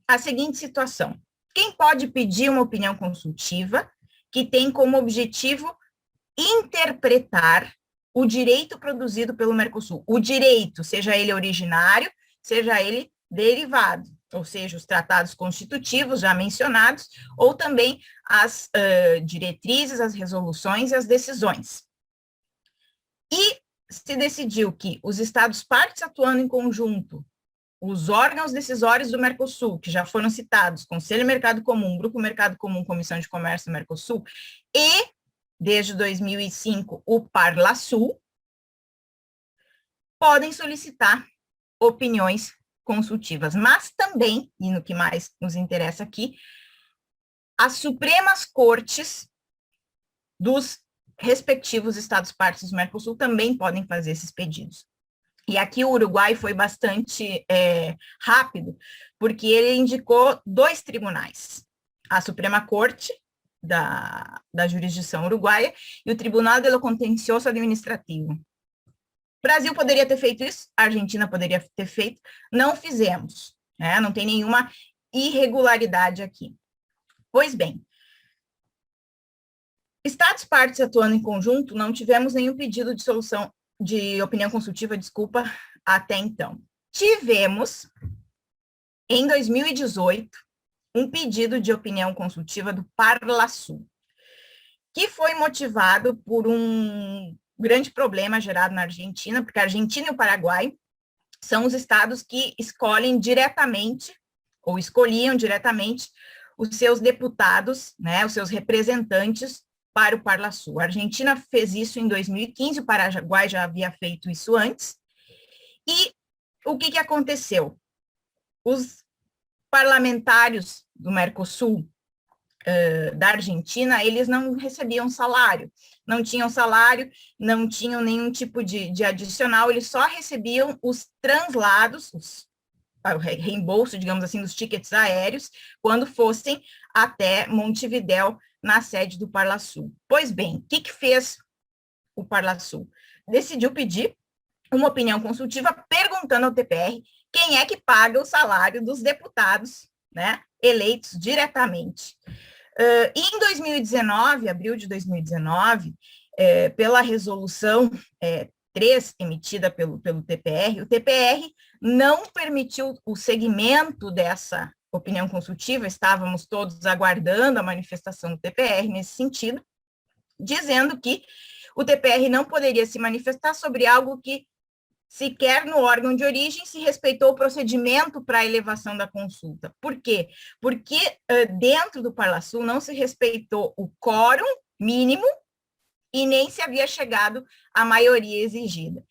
a seguinte situação: quem pode pedir uma opinião consultiva que tem como objetivo interpretar o direito produzido pelo Mercosul? O direito, seja ele originário, seja ele derivado, ou seja, os tratados constitutivos já mencionados, ou também as diretrizes, as resoluções e as decisões. E se decidiu que os Estados partes atuando em conjunto, os órgãos decisórios do Mercosul, que já foram citados, Conselho Mercado Comum, Grupo Mercado Comum, Comissão de Comércio do Mercosul, e, desde 2005, o Parlasul, podem solicitar opiniões consultivas, mas também, e no que mais nos interessa aqui, as Supremas Cortes dos respectivos Estados-partes do Mercosul também podem fazer esses pedidos. E aqui o Uruguai foi bastante rápido, porque ele indicou 2 tribunais, a Suprema Corte da jurisdição uruguaia e o Tribunal de lo Contencioso Administrativo. O Brasil poderia ter feito isso, a Argentina poderia ter feito, não fizemos, né? Não tem nenhuma irregularidade aqui. Pois bem, Estados partes atuando em conjunto, não tivemos nenhum pedido de solução, de opinião consultiva, desculpa, até então. Tivemos, em 2018, um pedido de opinião consultiva do Parlasul, que foi motivado por um grande problema gerado na Argentina, porque a Argentina e o Paraguai são os estados que escolhem diretamente, ou escolhiam diretamente, os seus deputados, né, os seus representantes para o Parlasul. A Argentina fez isso em 2015, o Paraguai já havia feito isso antes. E o que aconteceu? Os parlamentares do Mercosul, da Argentina, eles não recebiam salário, não tinham salário, não tinham nenhum tipo de adicional, eles só recebiam os translados, o reembolso, digamos assim, dos tickets aéreos, quando fossem até Montevidéu, na sede do Parlasul. Pois bem, o que fez o Parlasul? Decidiu pedir uma opinião consultiva perguntando ao TPR quem é que paga o salário dos deputados, né, eleitos diretamente. E em 2019, abril de 2019, pela resolução 3 emitida pelo TPR, o TPR não permitiu o segmento dessa opinião consultiva, estávamos todos aguardando a manifestação do TPR nesse sentido, dizendo que o TPR não poderia se manifestar sobre algo que sequer no órgão de origem se respeitou o procedimento para a elevação da consulta. Por quê? Porque dentro do Parlasul não se respeitou o quórum mínimo e nem se havia chegado à maioria exigida.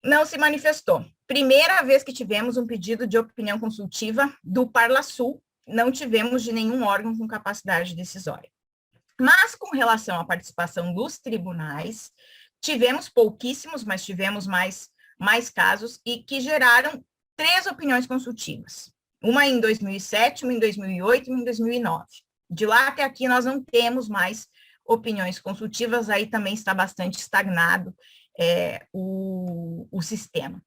Não se manifestou. Primeira vez que tivemos um pedido de opinião consultiva do Parlasul, não tivemos de nenhum órgão com capacidade decisória. Mas com relação à participação dos tribunais, tivemos pouquíssimos, mas tivemos mais casos, e que geraram 3 opiniões consultivas. Uma em 2007, uma em 2008 e uma em 2009. De lá até aqui, nós não temos mais opiniões consultivas, aí também está bastante estagnado o sistema.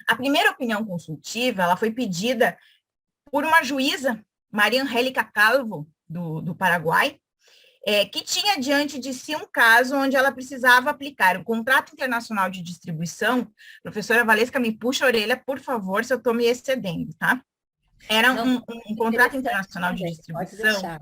A primeira opinião consultiva, ela foi pedida por uma juíza, Maria Angélica Calvo, do Paraguai, que tinha diante de si um caso onde ela precisava aplicar um contrato internacional de distribuição. Professora Valesca, me puxa a orelha, por favor, se eu estou me excedendo, tá? Era um contrato internacional de distribuição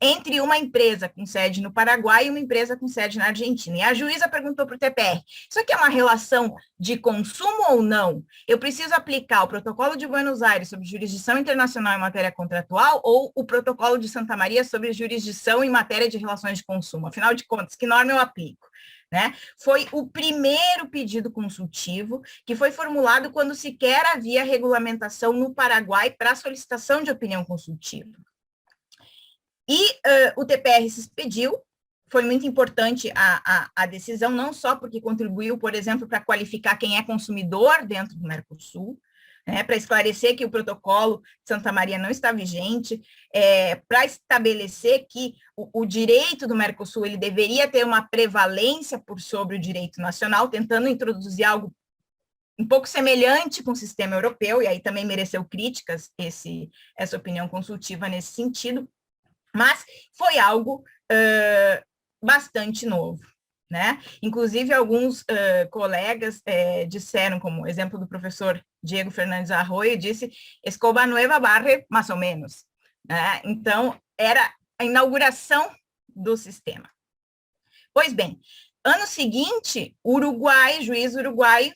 entre uma empresa com sede no Paraguai e uma empresa com sede na Argentina. E a juíza perguntou para o TPR, isso aqui é uma relação de consumo ou não? Eu preciso aplicar o protocolo de Buenos Aires sobre jurisdição internacional em matéria contratual ou o protocolo de Santa Maria sobre jurisdição em matéria de relações de consumo? Afinal de contas, que norma eu aplico? Né? Foi o primeiro pedido consultivo que foi formulado quando sequer havia regulamentação no Paraguai para solicitação de opinião consultiva. E o TPR se expediu, foi muito importante a decisão, não só porque contribuiu, por exemplo, para qualificar quem é consumidor dentro do Mercosul, né, para esclarecer que o protocolo de Santa Maria não está vigente, para estabelecer que o direito do Mercosul ele deveria ter uma prevalência por sobre o direito nacional, tentando introduzir algo um pouco semelhante com o sistema europeu, e aí também mereceu críticas essa opinião consultiva nesse sentido, mas foi algo bastante novo, né? Inclusive, alguns colegas disseram, como exemplo do professor Diego Fernandes Arroyo, disse, escoba nueva barre, mais ou menos. Né? Então, era a inauguração do sistema. Pois bem, ano seguinte, juiz uruguaio,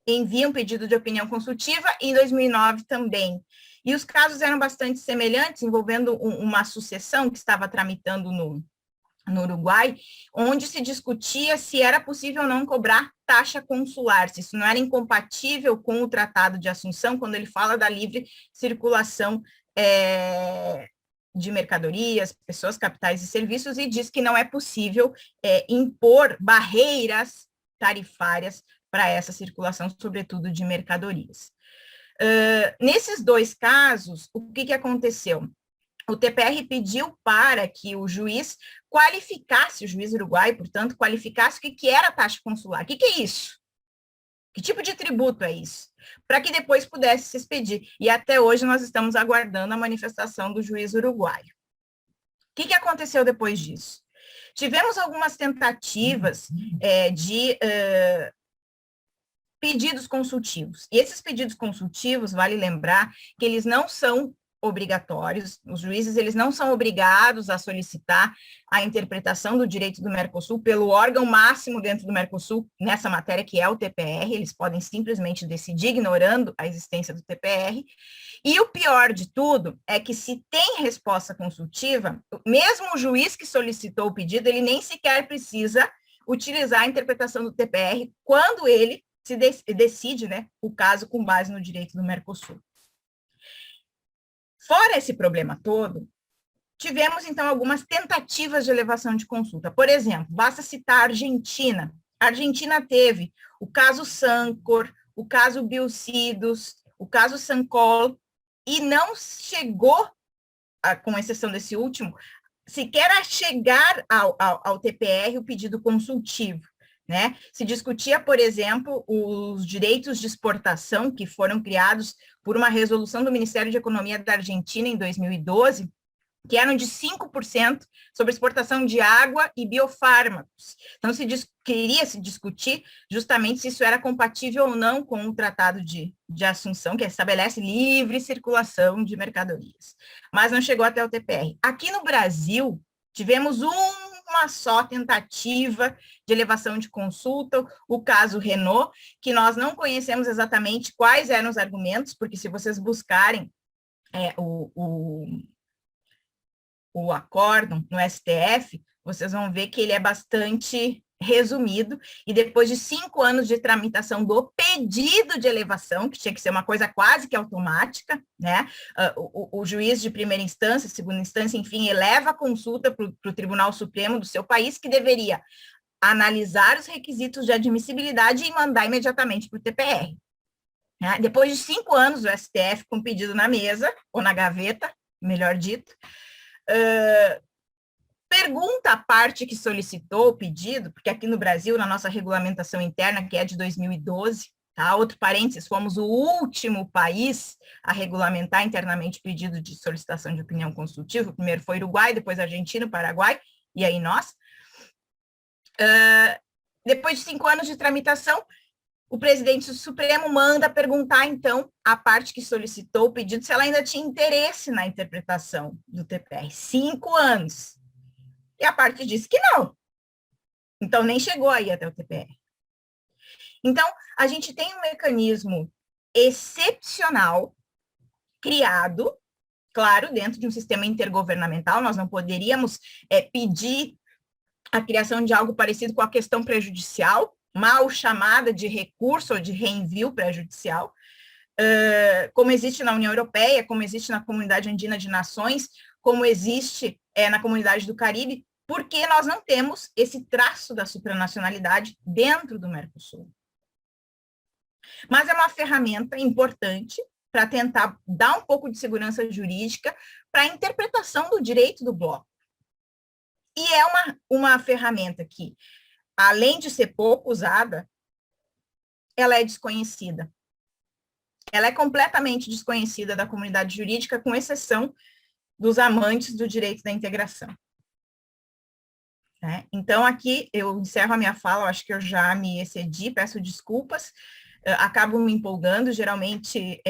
envia um pedido de opinião consultiva, e em 2009 também. E os casos eram bastante semelhantes, envolvendo uma sucessão que estava tramitando no Uruguai, onde se discutia se era possível ou não cobrar taxa consular, se isso não era incompatível com o Tratado de Assunção, quando ele fala da livre circulação de mercadorias, pessoas, capitais e serviços, e diz que não é possível impor barreiras tarifárias para essa circulação, sobretudo de mercadorias. Nesses 2 casos, o que aconteceu? O TPR pediu para que o juiz qualificasse, o juiz uruguaio, portanto, qualificasse o que era a taxa consular. O que é isso? Que tipo de tributo é isso? Para que depois pudesse se expedir. E até hoje nós estamos aguardando a manifestação do juiz uruguaio. O que aconteceu depois disso? Tivemos algumas tentativas de pedidos consultivos. E esses pedidos consultivos, vale lembrar que eles não são obrigatórios. Os juízes, eles não são obrigados a solicitar a interpretação do direito do Mercosul pelo órgão máximo dentro do Mercosul, nessa matéria, que é o TPR. Eles podem simplesmente decidir ignorando a existência do TPR. E o pior de tudo é que, se tem resposta consultiva, mesmo o juiz que solicitou o pedido, ele nem sequer precisa utilizar a interpretação do TPR quando ele se decide, né, o caso com base no direito do Mercosul. Fora esse problema todo, tivemos, então, algumas tentativas de elevação de consulta. Por exemplo, basta citar a Argentina. A Argentina teve o caso Sancor, o caso Biocidos, o caso Sancol, e não chegou, com exceção desse último, sequer a chegar ao TPR, o pedido consultivo, né? Se discutia, por exemplo, os direitos de exportação que foram criados por uma resolução do Ministério de Economia da Argentina em 2012, que eram de 5% sobre exportação de água e biofármacos. Então, queria se discutir justamente se isso era compatível ou não com o Tratado de Assunção, que estabelece livre circulação de mercadorias. Mas não chegou até o TPR. Aqui no Brasil, tivemos uma só tentativa de elevação de consulta, o caso Renault, que nós não conhecemos exatamente quais eram os argumentos, porque se vocês buscarem o acórdão no STF, vocês vão ver que ele é bastante resumido, e depois de 5 anos de tramitação do pedido de elevação, que tinha que ser uma coisa quase que automática, né? O juiz de primeira instância, segunda instância, enfim, eleva a consulta para o Tribunal Supremo do seu país, que deveria analisar os requisitos de admissibilidade e mandar imediatamente para o TPR. Né? Depois de 5 anos, o STF, com o pedido na mesa, ou na gaveta, melhor dito, pergunta à parte que solicitou o pedido, porque aqui no Brasil, na nossa regulamentação interna, que é de 2012, tá? Outro parênteses, fomos o último país a regulamentar internamente o pedido de solicitação de opinião consultiva. O primeiro foi Uruguai, depois Argentina, Paraguai, e aí nós. Depois de 5 anos de tramitação, o presidente do Supremo manda perguntar, então, à parte que solicitou o pedido se ela ainda tinha interesse na interpretação do TPR. 5 anos. E a parte disse que não. Então, nem chegou aí até o TPR. Então, a gente tem um mecanismo excepcional criado, claro, dentro de um sistema intergovernamental. Nós não poderíamos pedir a criação de algo parecido com a questão prejudicial, mal chamada de recurso ou de reenvio prejudicial, como existe na União Europeia, como existe na Comunidade Andina de Nações, como existe na Comunidade do Caribe, porque nós não temos esse traço da supranacionalidade dentro do Mercosul. Mas é uma ferramenta importante para tentar dar um pouco de segurança jurídica para a interpretação do direito do bloco. E é uma ferramenta que, além de ser pouco usada, ela é desconhecida. Ela é completamente desconhecida da comunidade jurídica, com exceção dos amantes do direito da integração. Então, aqui eu encerro a minha fala, eu acho que eu já me excedi, peço desculpas, acabo me empolgando, geralmente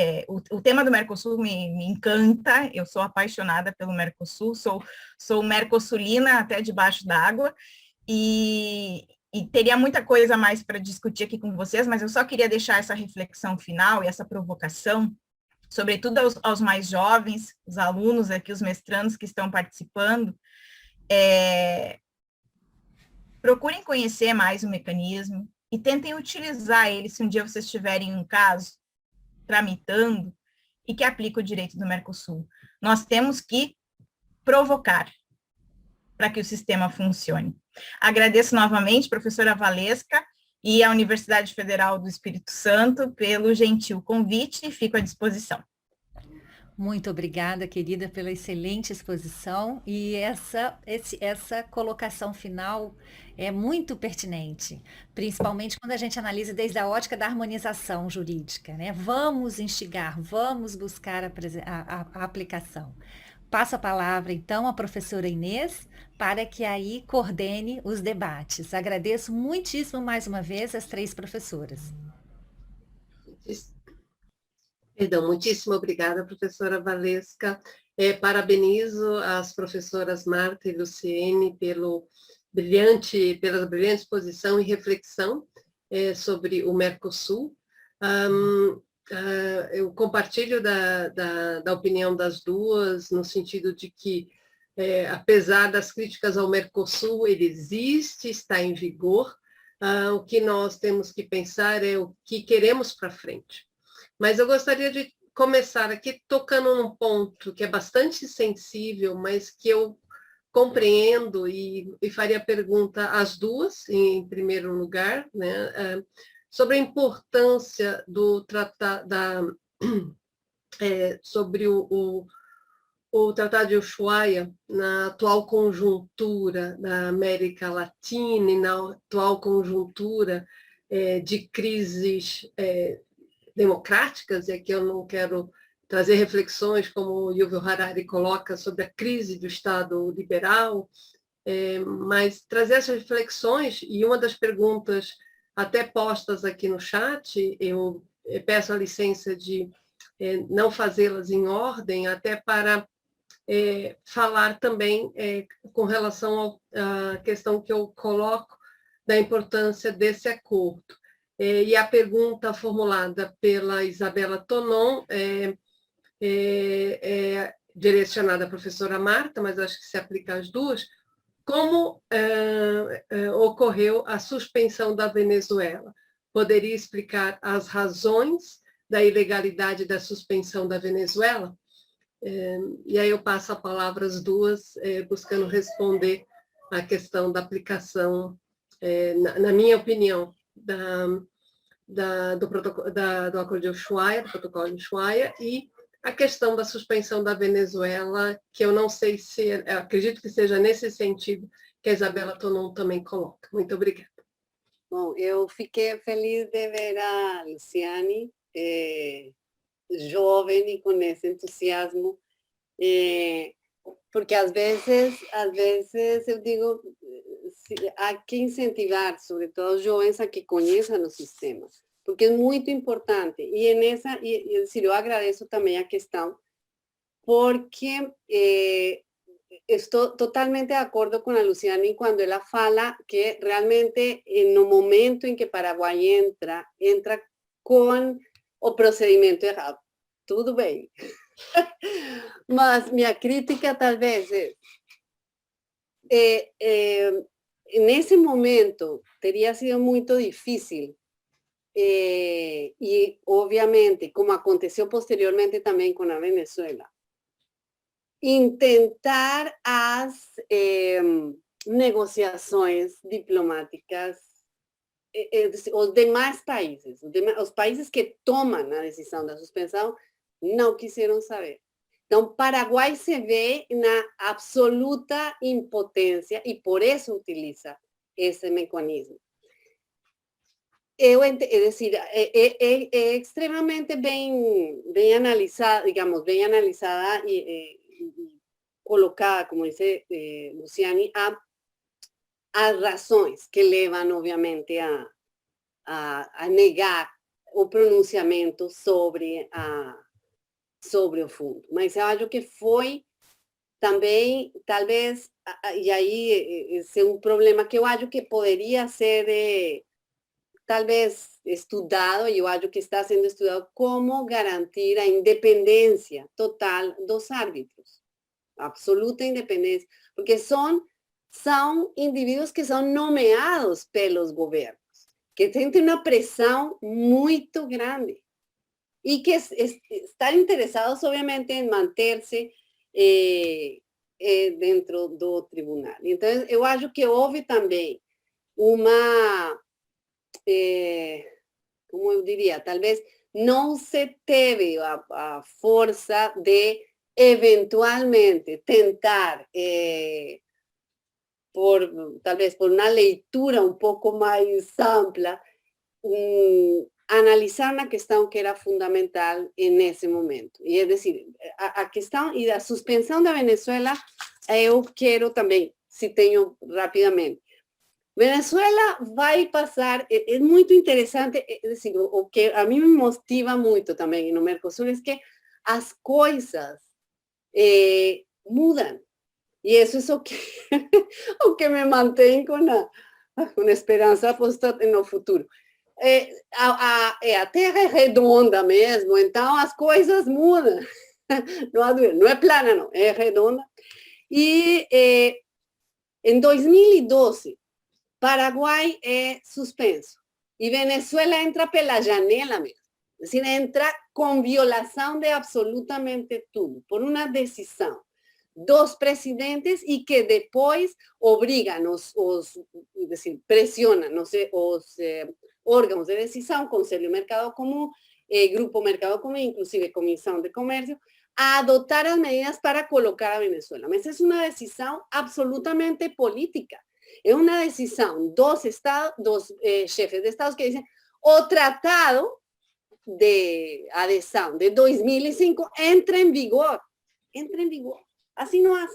o tema do Mercosul me encanta, eu sou apaixonada pelo Mercosul, sou mercosulina até debaixo d'água, e teria muita coisa mais para discutir aqui com vocês, mas eu só queria deixar essa reflexão final e essa provocação, sobretudo aos mais jovens, os alunos aqui, os mestrandos que estão participando. Procurem conhecer mais o mecanismo e tentem utilizar ele se um dia vocês tiverem um caso tramitando e que aplica o direito do Mercosul. Nós temos que provocar para que o sistema funcione. Agradeço novamente, professora Valesca, e a Universidade Federal do Espírito Santo pelo gentil convite, e fico à disposição. Muito obrigada, querida, pela excelente exposição, e essa colocação final é muito pertinente, principalmente quando a gente analisa desde a ótica da harmonização jurídica, né? Vamos instigar, vamos buscar a aplicação. Passo a palavra, então, à professora Inês, para que aí coordene os debates. Agradeço muitíssimo mais uma vez as 3 professoras. Perdão, muitíssimo obrigada, professora Valesca. Parabenizo as professoras Marta e Luciene pela brilhante exposição e reflexão sobre o Mercosul. Eu compartilho da opinião das duas, no sentido de que, apesar das críticas ao Mercosul, ele existe, está em vigor. O que nós temos que pensar é o que queremos para frente. Mas eu gostaria de começar aqui tocando num ponto que é bastante sensível, mas que eu compreendo e faria pergunta às duas, em primeiro lugar, né, sobre a importância do tratado, sobre o Tratado de Ushuaia na atual conjuntura da América Latina e na atual conjuntura de crises democráticas, e aqui eu não quero trazer reflexões como o Yuval Harari coloca sobre a crise do Estado liberal, mas trazer essas reflexões, e uma das perguntas até postas aqui no chat, eu peço a licença de não fazê-las em ordem, até para falar também com relação à questão que eu coloco da importância desse acordo. E a pergunta formulada pela Isabela Tonon é direcionada à professora Marta, mas acho que se aplica às duas. Como ocorreu a suspensão da Venezuela? Poderia explicar as razões da ilegalidade da suspensão da Venezuela? E aí eu passo a palavra às duas, buscando responder a questão da aplicação, na minha opinião, do Acordo de Ushuaia, do Protocolo de Ushuaia, e a questão da suspensão da Venezuela, que eu não sei se, acredito que seja nesse sentido que a Isabela Tonon também coloca. Muito obrigada. Bom, eu fiquei feliz de ver a Luciane, jovem e com esse entusiasmo, porque às vezes eu digo, há que incentivar, sobretudo os jovens, a que conheçam o sistema, porque é muito importante. E decir, eu agradeço também a questão, porque estou totalmente de acordo com a Luciane quando ela fala que realmente no momento em que Paraguai entra com o procedimento errado. Tudo bem. Mas minha crítica talvez nesse momento teria sido muito difícil e obviamente, como aconteceu posteriormente também com a Venezuela, intentar as negociações diplomáticas, os demais países, os países que tomam a decisão da suspensão, não quiseram saber. Então, Paraguai se vê na absoluta impotência e por isso utiliza esse mecanismo. É decir, é extremamente bem analisada, digamos, bem analisada e colocada, como disse Luciane, as razões que levam, obviamente, a negar o pronunciamento sobre o fundo. Mas eu acho que foi também, talvez, e aí esse é um problema que eu acho que poderia ser, talvez, estudado, e eu acho que está sendo estudado, como garantir a independência total dos árbitros. Absoluta independência. Porque são indivíduos que são nomeados pelos governos, que sentem uma pressão muito grande e que estão interessados, obviamente, em manter-se dentro do tribunal. Então, eu acho que houve também uma, como eu diria, talvez não se teve a força de, eventualmente, tentar, talvez por uma leitura um pouco mais ampla, analisar uma questão que era fundamental nesse momento. E, é decir, a questão e da suspensão da Venezuela, eu quero também, se tenho rapidamente, Venezuela vai passar, é muito interessante, assim, o que a mim me motiva muito também no Mercosul é que as coisas mudam. E isso é o que, o que me mantém com esperança posta no futuro. A Terra é redonda mesmo, então as coisas mudam. Não é plana, não, é redonda. E em 2012, Paraguai é suspenso. E Venezuela entra pela janela mesmo. É decir, entra com violação de absolutamente tudo, por uma decisão dos presidentes e que depois obrigam es decir, pressionam os órgãos de decisão, Conselho Mercado Comum, Grupo Mercado Comum, inclusive Comissão de Comércio, a adotar as medidas para colocar a Venezuela. Mas é uma decisão absolutamente política. É uma decisão dos estados, dos chefes de estados que dizem o tratado de adesão de 2005 entra em vigor. Entra em vigor. Assim não há.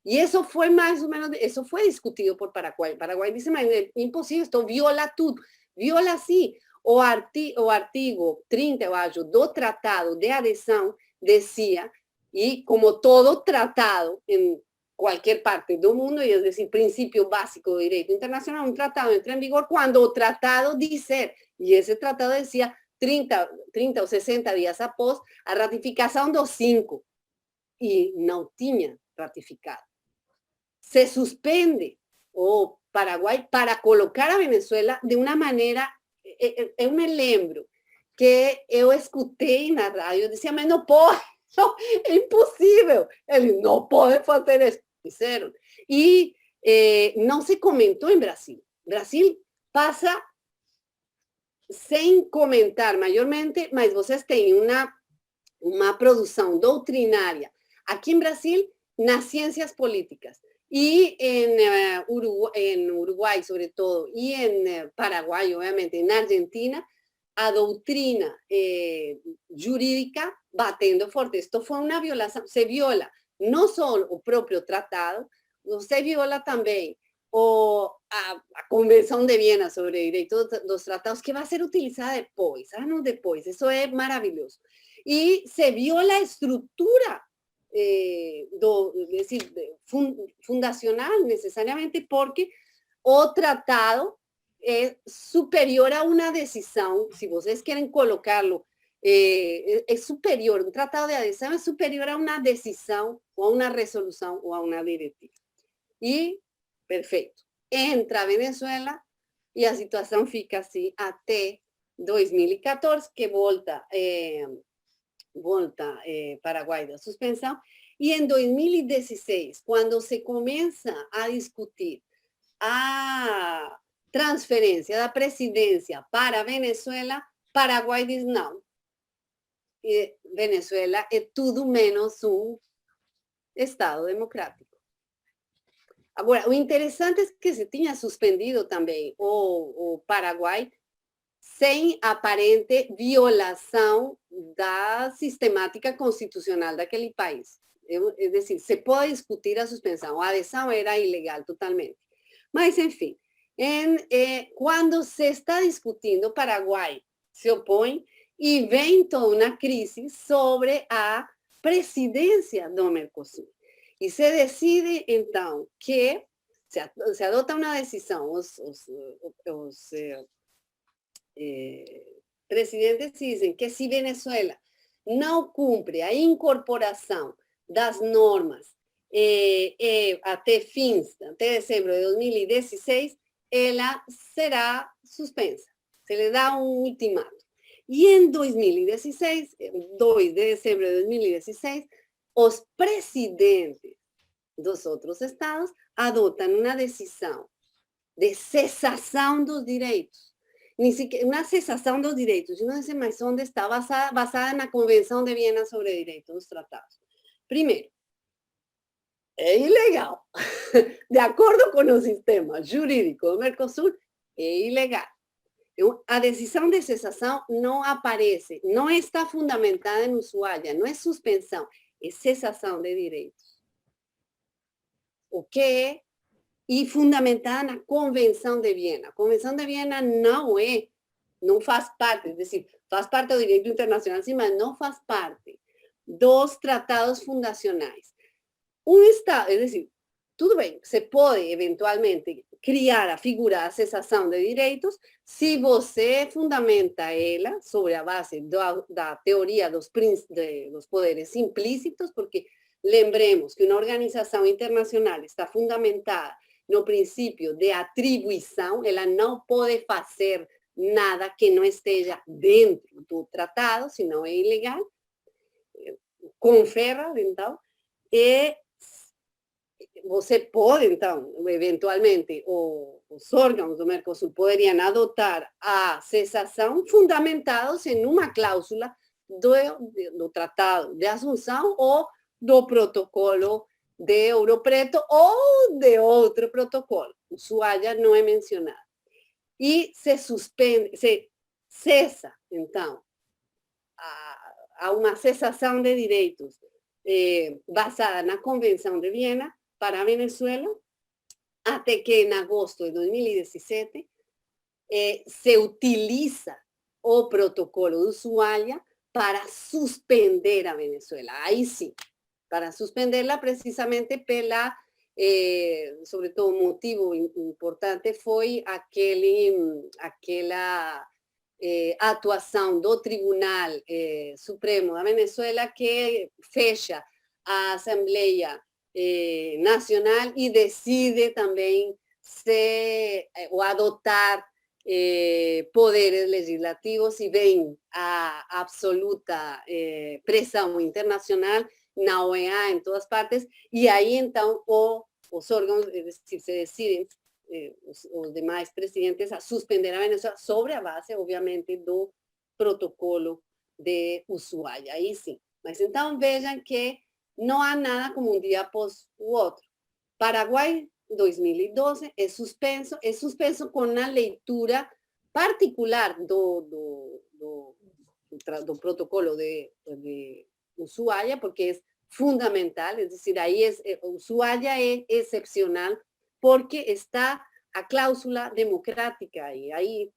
E isso foi mais ou menos, isso foi discutido por Paraguai. Paraguai disse, mas é impossível, isto viola tudo. Viola sim. O artigo 30, eu acho, do tratado de adesão dizia, e como todo tratado em qualquer parte do mundo, é decir, princípio básico do direito internacional, um tratado entra em vigor quando o tratado disser, e esse tratado dizia 30 ou 60 dias após a ratificação dos 5, e não tinha ratificado. Se suspende o Paraguai para colocar a Venezuela de uma maneira, eu me lembro que eu escutei na rádio, dizia, mas não pode, não, é impossível. Ele não pode fazer isso. Fizeram. E não se comentou em Brasil. Brasil passa sem comentar maiormente, mas vocês têm uma produção doutrinária aqui em Brasil nas ciências políticas. E em Uruguai, sobretudo, e em Paraguai, obviamente, na Argentina, a doutrina jurídica batendo forte. Isto foi uma violação, se viola não só o próprio tratado, se viola também a Convenção de Viena sobre Direitos dos Tratados, que vai ser utilizada depois, anos depois. Isso é maravilhoso. E se viola a estrutura fundacional, necessariamente, porque o tratado é superior a uma decisão, se vocês querem colocá-lo, é superior, um tratado de adesão é superior a uma decisão, ou a uma resolução, ou a uma diretiva. E, perfeito, entra a Venezuela e a situação fica assim até 2014, que volta Paraguai da suspensão, e em 2016, quando se começa a discutir a transferência da presidência para a Venezuela, Paraguai diz não. E Venezuela é tudo menos um Estado democrático. Agora, o interessante é que se tinha suspendido também o Paraguai sem aparente violação da sistemática constitucional daquele país. É decir, se pode discutir a suspensão. A adesão era ilegal totalmente. Mas, enfim, quando se está discutindo, o Paraguai se opõe e vem toda uma crise sobre a presidência do Mercosul. E se decide, então, que se adota uma decisão, os presidentes dizem que se Venezuela não cumpre a incorporação das normas até dezembro de 2016, ela será suspensa. Se lhe dá um ultimato. E em 2016, 2 de dezembro de 2016, os presidentes dos outros estados adotam uma decisão de cessação dos direitos. Nem sequer uma cessação dos direitos, não sei mais onde está, basada na Convenção de Viena sobre Direitos dos Tratados. Primeiro, é ilegal. De acordo com o sistema jurídico do Mercosul, é ilegal. A decisão de cessação não aparece, não está fundamentada em usuária, não é suspensão, é cessação de direitos. O que é e fundamentada na Convenção de Viena. A Convenção de Viena não faz parte, é decir, faz parte do direito internacional, sim, mas não faz parte dos tratados fundacionais. Um Estado, é decir, tudo bem, você pode eventualmente criar a figura da cessação de direitos se você fundamenta ela sobre a base da teoria dos poderes implícitos, porque lembremos que uma organização internacional está fundamentada no princípio de atribuição, ela não pode fazer nada que não esteja dentro do tratado, senão é ilegal, confere, então, e você pode, então, eventualmente, os órgãos do Mercosul poderiam adotar a cessação fundamentados em uma cláusula do Tratado de Assunção ou do Protocolo de Ouro Preto ou de outro protocolo. O Ushuaia não é mencionado. E se cessa, então, a uma cessação de direitos basada na Convenção de Viena para a Venezuela, até que em agosto de 2017 se utiliza o protocolo do Ushuaia para suspender a Venezuela. Aí sim, para suspenderla precisamente pela, sobre todo um motivo importante foi aquela atuação do Tribunal Supremo da Venezuela que fecha a Assembleia Nacional e decide também adotar poderes legislativos e vem a absoluta pressão internacional na OEA, em todas partes, e aí então os órgãos se decidem, os demais presidentes, a suspender a Venezuela sobre a base, obviamente, do protocolo de Ushuaia. Aí sim. Mas então vejam que não há nada como um dia após o outro. Paraguai, 2012, é suspenso com uma leitura particular do protocolo de Ushuaia, porque é fundamental, es decir, ahí Ushuaia é excepcional porque está a cláusula democrática aí,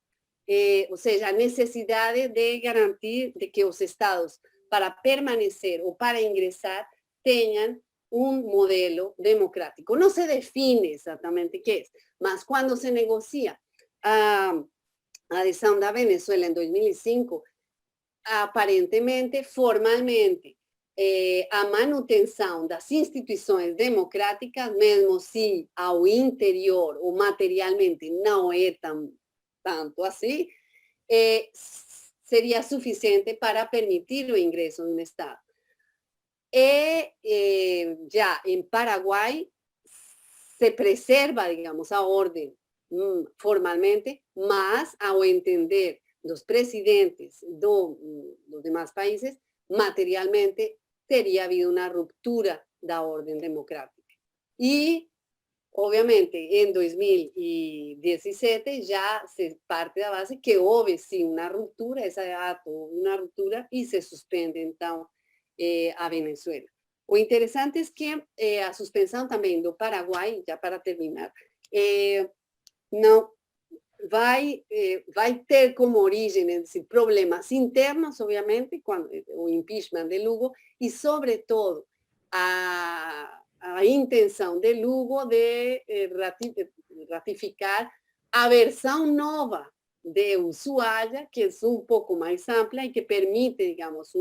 ou seja, a necessidade de garantir de que os estados, para permanecer ou para ingressar, tenham um modelo democrático. Não se define exatamente o que é, mas quando se negocia a adesão da Venezuela em 2005, aparentemente, formalmente, a manutenção das instituições democráticas, mesmo se ao interior ou materialmente não é tanto assim, seria suficiente para permitir o ingresso de um Estado. Já em Paraguai se preserva, digamos, a ordem formalmente, mas ao entender dos presidentes dos demais países, materialmente teria havido uma ruptura da ordem democrática. E, obviamente, em 2017 já se parte da base que houve sim uma ruptura, esse ato, uma ruptura, e se suspende, então, a Venezuela. O interessante é que a suspensão também do Paraguai, já para terminar, não vai ter como origem problemas internos, obviamente, o impeachment de Lugo, e, sobretudo, a intenção de Lugo de ratificar a versão nova de Ushuaia, que é pouco mais ampla e que permite, digamos,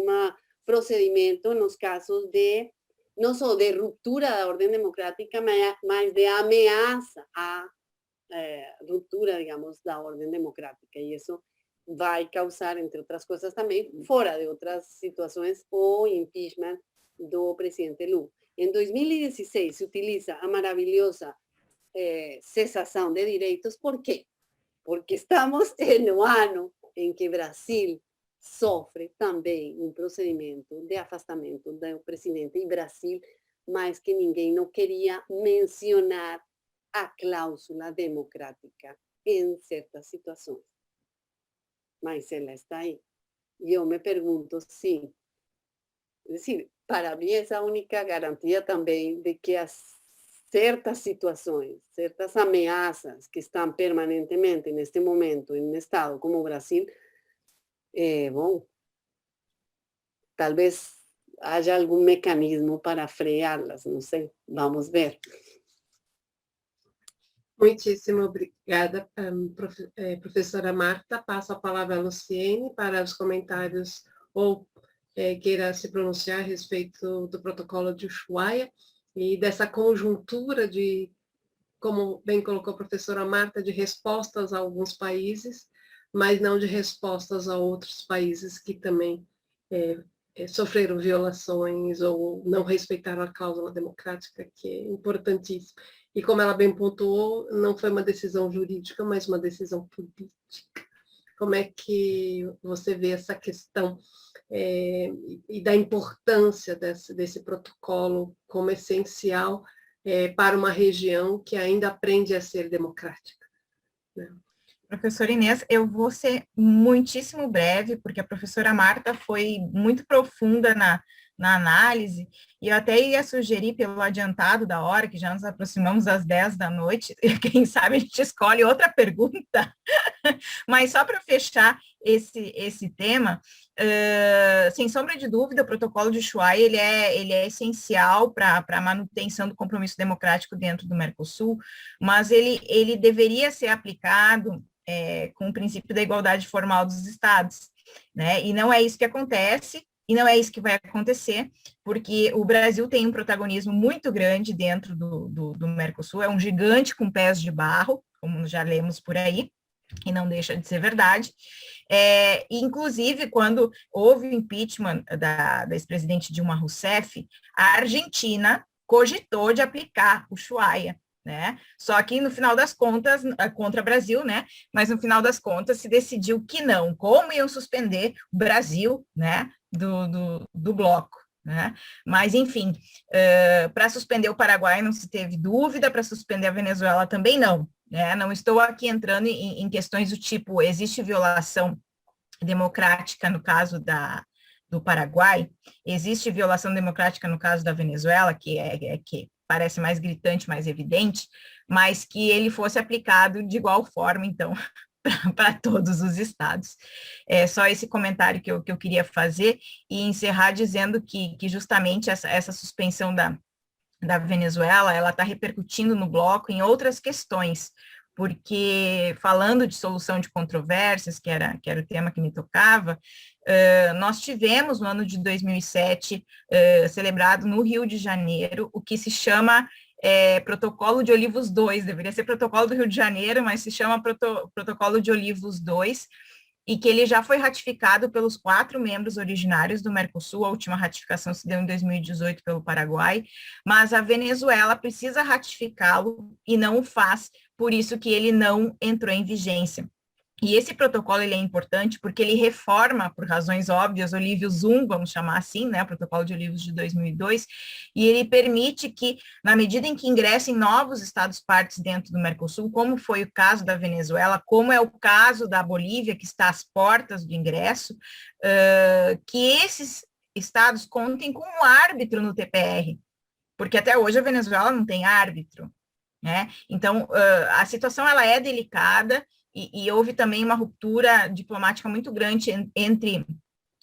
procedimento nos casos de, não só de ruptura da ordem democrática, mas de ameaça à ruptura, digamos, da ordem democrática. E isso vai causar, entre outras coisas também, fora de outras situações, o impeachment do presidente Lula. Em 2016 se utiliza a maravilhosa cessação de direitos. Por quê? Porque estamos no ano em que Brasil sofre também um procedimento de afastamento do presidente, e Brasil, mais que ninguém, não queria mencionar a cláusula democrática em certas situações. Mas ela está aí. E eu me pergunto, sim. É decir, para mim, essa é a única garantia também de que certas situações, certas ameaças que estão permanentemente neste momento em um Estado como o Brasil, bom, talvez haja algum mecanismo para freá-las, não sei, vamos ver. Muitíssimo obrigada, professora Marta. Passo a palavra a Luciene para os comentários ou queira se pronunciar a respeito do protocolo de Ushuaia e dessa conjuntura de, como bem colocou a professora Marta, de respostas a alguns países, mas não de respostas a outros países que também sofreram violações ou não respeitaram a cláusula democrática, que é importantíssima. E como ela bem pontuou, não foi uma decisão jurídica, mas uma decisão política. Como é que você vê essa questão e da importância desse protocolo como essencial para uma região que ainda aprende a ser democrática? Né? Professora Inês, eu vou ser muitíssimo breve, porque a professora Marta foi muito profunda na análise, e eu até ia sugerir, pelo adiantado da hora, que já nos aproximamos das 10 da noite, quem sabe a gente escolhe outra pergunta, mas só para fechar esse tema, sem sombra de dúvida, o protocolo de Ushuaia, ele é essencial para a manutenção do compromisso democrático dentro do Mercosul, mas ele deveria ser aplicado com o princípio da igualdade formal dos Estados, né? E não é isso que acontece, e não é isso que vai acontecer, porque o Brasil tem um protagonismo muito grande dentro do Mercosul, é um gigante com pés de barro, como já lemos por aí, e não deixa de ser verdade. Inclusive, quando houve o impeachment da ex-presidente Dilma Rousseff, a Argentina cogitou de aplicar o Ushuaia, né? Só que no final das contas, contra o Brasil, né? Mas no final das contas se decidiu que não, como iam suspender o Brasil, né? Do bloco, né? Mas, enfim, para suspender o Paraguai não se teve dúvida, para suspender a Venezuela também não, né? Não estou aqui entrando em questões do tipo, existe violação democrática no caso do Paraguai, existe violação democrática no caso da Venezuela, que parece mais gritante, mais evidente, mas que ele fosse aplicado de igual forma, então, para todos os estados. É só esse comentário que eu queria fazer e encerrar dizendo que justamente essa suspensão da Venezuela, ela está repercutindo no bloco em outras questões, porque falando de solução de controvérsias, que era o tema que me tocava, nós tivemos no ano de 2007, celebrado no Rio de Janeiro, o que se chama Protocolo de Olivos II, deveria ser Protocolo do Rio de Janeiro, mas se chama Protocolo de Olivos II, e que ele já foi ratificado pelos 4 membros originários do Mercosul, a última ratificação se deu em 2018 pelo Paraguai, mas a Venezuela precisa ratificá-lo e não o faz, por isso que ele não entrou em vigência. E esse protocolo ele é importante porque ele reforma, por razões óbvias, Olívios I, vamos chamar assim, né, o protocolo de Olívios de 2002, e ele permite que, na medida em que ingressem novos estados-partes dentro do Mercosul, como foi o caso da Venezuela, como é o caso da Bolívia, que está às portas do ingresso, que esses estados contem com um árbitro no TPR, porque até hoje a Venezuela não tem árbitro, né? Então, a situação ela é delicada, e houve também uma ruptura diplomática muito grande entre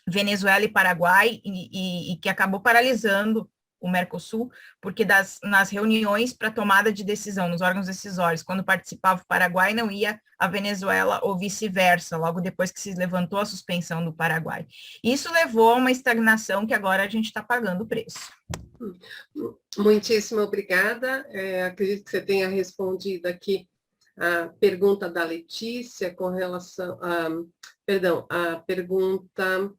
Venezuela e Paraguai, e que acabou paralisando o Mercosul, porque nas reuniões para tomada de decisão, nos órgãos decisórios, quando participava o Paraguai, não ia a Venezuela ou vice-versa, logo depois que se levantou a suspensão do Paraguai. Isso levou a uma estagnação que agora a gente está pagando o preço. Muitíssimo obrigada. Acredito que você tenha respondido aqui a pergunta da Letícia com relação a pergunta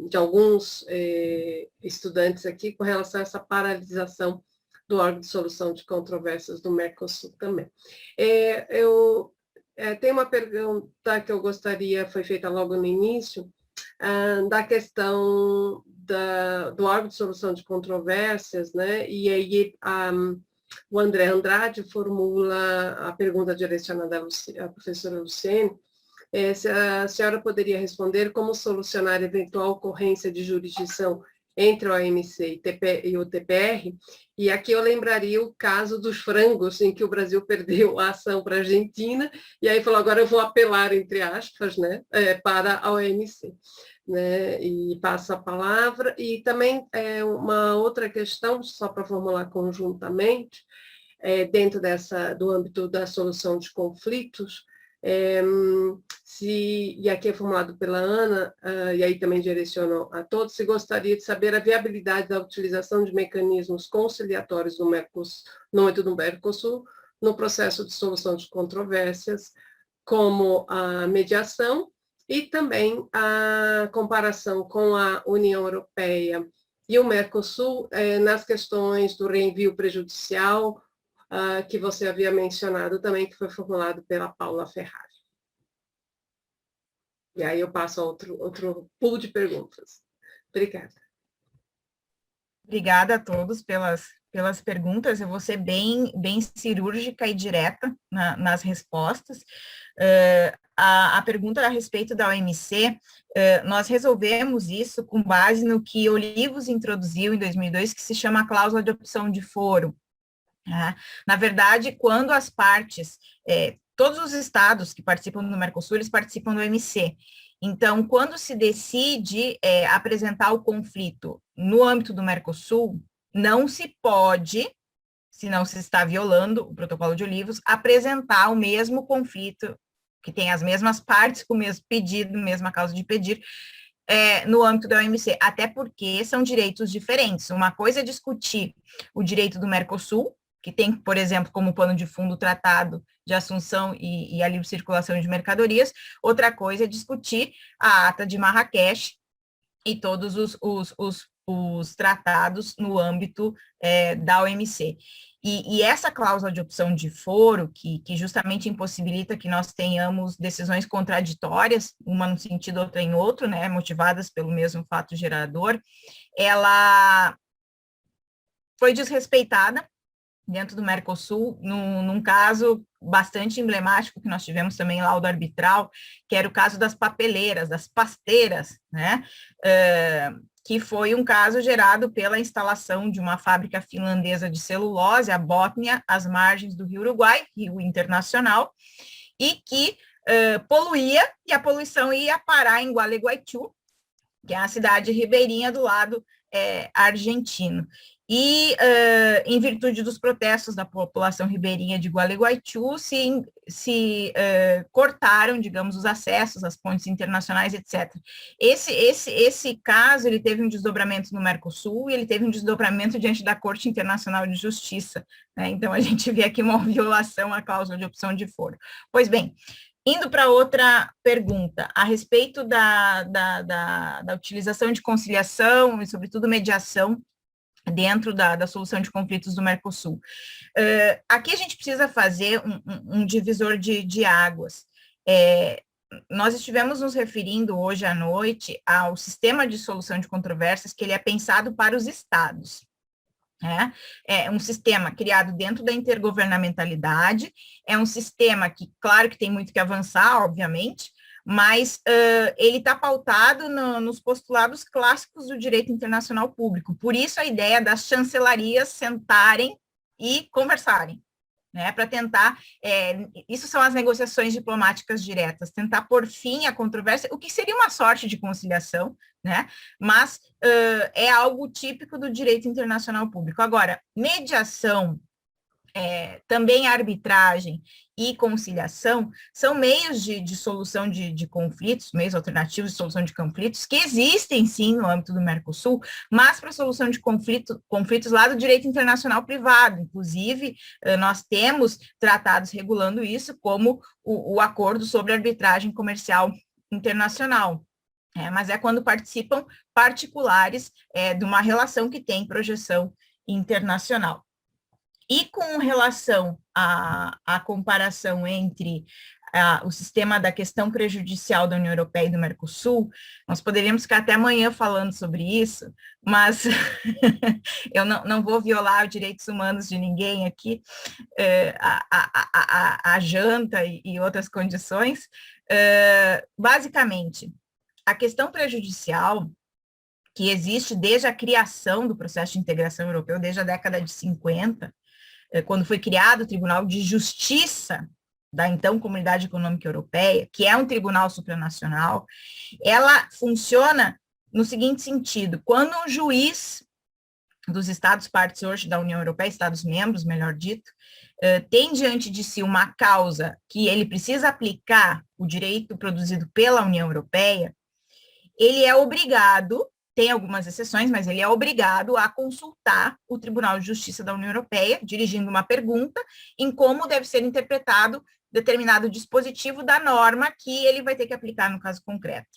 de alguns estudantes aqui com relação a essa paralisação do órgão de solução de controvérsias do Mercosul também. Eu tenho uma pergunta que eu gostaria, foi feita logo no início, da questão do órgão de solução de controvérsias, né? E aí o André Andrade formula a pergunta direcionada à professora Luciene, se a senhora poderia responder como solucionar eventual ocorrência de jurisdição entre a OMC e o TPR, e aqui eu lembraria o caso dos frangos, em que o Brasil perdeu a ação para a Argentina, e aí falou, agora eu vou apelar, entre aspas, né, para a OMC. Né, e passo a palavra. E também uma outra questão, só para formular conjuntamente, dentro do âmbito da solução de conflitos, e aqui é formulado pela Ana, e aí também direciono a todos, se gostaria de saber a viabilidade da utilização de mecanismos conciliatórios no âmbito do Mercosul, no processo de solução de controvérsias, como a mediação, e também a comparação com a União Europeia e o Mercosul nas questões do reenvio prejudicial, que você havia mencionado também, que foi formulado pela Paula Ferrari. E aí eu passo a outro pool de perguntas. Obrigada. Obrigada a todos pelas perguntas. Eu vou ser bem cirúrgica e direta nas respostas. A pergunta a respeito da OMC, nós resolvemos isso com base no que Olivos introduziu em 2002, que se chama a cláusula de opção de foro. Na verdade, quando as partes, todos os estados que participam do Mercosul, eles participam do OMC. Então, quando se decide apresentar o conflito no âmbito do Mercosul, não se pode, se não se está violando o protocolo de Olivos, apresentar o mesmo conflito, que tem as mesmas partes, com o mesmo pedido, mesma causa de pedir, no âmbito da OMC, até porque são direitos diferentes. Uma coisa é discutir o direito do Mercosul, que tem, por exemplo, como pano de fundo o Tratado de Assunção e a livre circulação de mercadorias. Outra coisa é discutir a Ata de Marrakech e todos os tratados no âmbito da OMC. E essa cláusula de opção de foro, que justamente impossibilita que nós tenhamos decisões contraditórias, uma no sentido, outra em outro, né, motivadas pelo mesmo fato gerador, ela foi desrespeitada dentro do Mercosul, num caso bastante emblemático que nós tivemos também lá, o do arbitral, que era o caso das papeleiras, das pasteiras, né, que foi um caso gerado pela instalação de uma fábrica finlandesa de celulose, a Botnia, às margens do Rio Uruguai, rio internacional, e que poluía, e a poluição ia parar em Gualeguaychú, que é a cidade ribeirinha do lado argentino. E, em virtude dos protestos da população ribeirinha de Gualeguaychú, se cortaram, digamos, os acessos às pontes internacionais, etc. Esse caso, ele teve um desdobramento no Mercosul e ele teve um desdobramento diante da Corte Internacional de Justiça, né? Então, a gente vê aqui uma violação à cláusula de opção de foro. Pois bem, indo para outra pergunta, a respeito da utilização de conciliação e, sobretudo, mediação dentro da solução de conflitos do Mercosul. Aqui a gente precisa fazer um divisor de águas. Nós estivemos nos referindo hoje à noite ao sistema de solução de controvérsias, que ele é pensado para os estados. É um sistema criado dentro da intergovernamentalidade, é um sistema que, claro que tem muito que avançar, obviamente, mas ele está pautado nos postulados clássicos do direito internacional público. Por isso a ideia das chancelarias sentarem e conversarem, né, para tentar, isso são as negociações diplomáticas diretas, tentar pôr fim à controvérsia, o que seria uma sorte de conciliação, né, mas é algo típico do direito internacional público. Agora, mediação, também arbitragem e conciliação são meios de solução de conflitos, meios alternativos de solução de conflitos, que existem sim no âmbito do Mercosul, mas para a solução de conflitos lá do direito internacional privado. Inclusive, nós temos tratados regulando isso, como o Acordo sobre Arbitragem Comercial Internacional. Mas é quando participam particulares de uma relação que tem projeção internacional. E com relação à comparação entre o sistema da questão prejudicial da União Europeia e do Mercosul, nós poderíamos ficar até amanhã falando sobre isso, mas eu não vou violar os direitos humanos de ninguém aqui, a janta e outras condições. Basicamente, a questão prejudicial, que existe desde a criação do processo de integração europeu, desde a década de 50, quando foi criado o Tribunal de Justiça da então Comunidade Econômica Europeia, que é um tribunal supranacional. Ela funciona no seguinte sentido: quando um juiz dos Estados partes hoje da União Europeia, Estados membros, melhor dito, tem diante de si uma causa que ele precisa aplicar o direito produzido pela União Europeia, ele é obrigado, tem algumas exceções, mas ele é obrigado a consultar o Tribunal de Justiça da União Europeia, dirigindo uma pergunta em como deve ser interpretado determinado dispositivo da norma que ele vai ter que aplicar no caso concreto.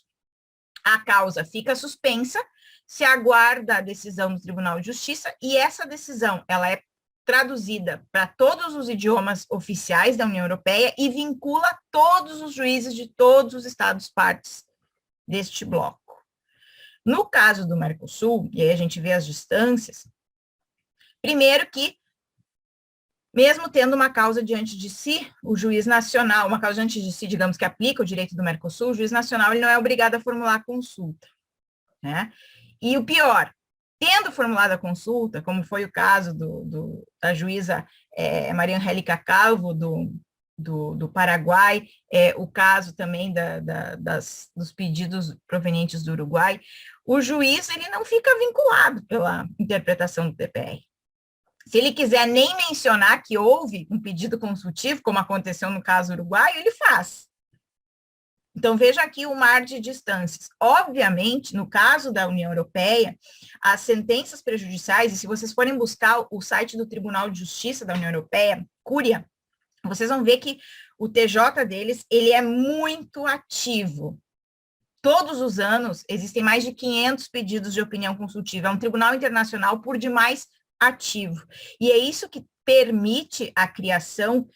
A causa fica suspensa, se aguarda a decisão do Tribunal de Justiça, e essa decisão ela é traduzida para todos os idiomas oficiais da União Europeia e vincula todos os juízes de todos os Estados partes deste bloco. No caso do Mercosul, e aí a gente vê as distâncias, primeiro que, mesmo tendo uma causa diante de si, o juiz nacional, uma causa diante de si, digamos, que aplica o direito do Mercosul, o juiz nacional ele não é obrigado a formular a consulta, né? E o pior, tendo formulado a consulta, como foi o caso da juíza Maria Angélica Calvo, do Paraguai, o caso também dos pedidos provenientes do Uruguai, o juiz ele não fica vinculado pela interpretação do TPR. Se ele quiser nem mencionar que houve um pedido consultivo, como aconteceu no caso uruguaio, ele faz. Então, veja aqui o mar de distâncias. Obviamente, no caso da União Europeia, as sentenças prejudiciais, e se vocês forem buscar o site do Tribunal de Justiça da União Europeia, Cúria, vocês vão ver que o TJ deles, ele é muito ativo. Todos os anos, existem mais de 500 pedidos de opinião consultiva. É um tribunal internacional por demais ativo. E é isso que permite a criação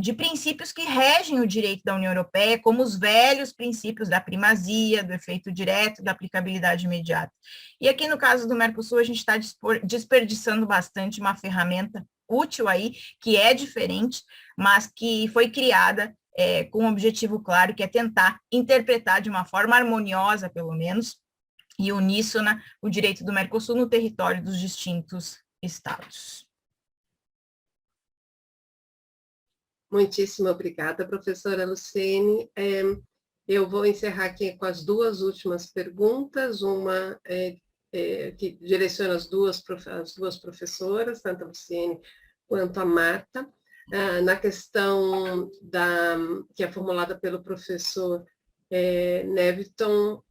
de princípios que regem o direito da União Europeia, como os velhos princípios da primazia, do efeito direto, da aplicabilidade imediata. E aqui no caso do Mercosul, a gente está desperdiçando bastante uma ferramenta útil aí, que é diferente, mas que foi criada com um objetivo claro, que é tentar interpretar de uma forma harmoniosa, pelo menos, e uníssona, o direito do Mercosul no território dos distintos estados. Muitíssimo obrigada, professora Luciene. Eu vou encerrar aqui com as duas últimas perguntas, uma que direciona as duas professoras, tanto a Luciene quanto a Marta, na questão que é formulada pelo professor Neviton,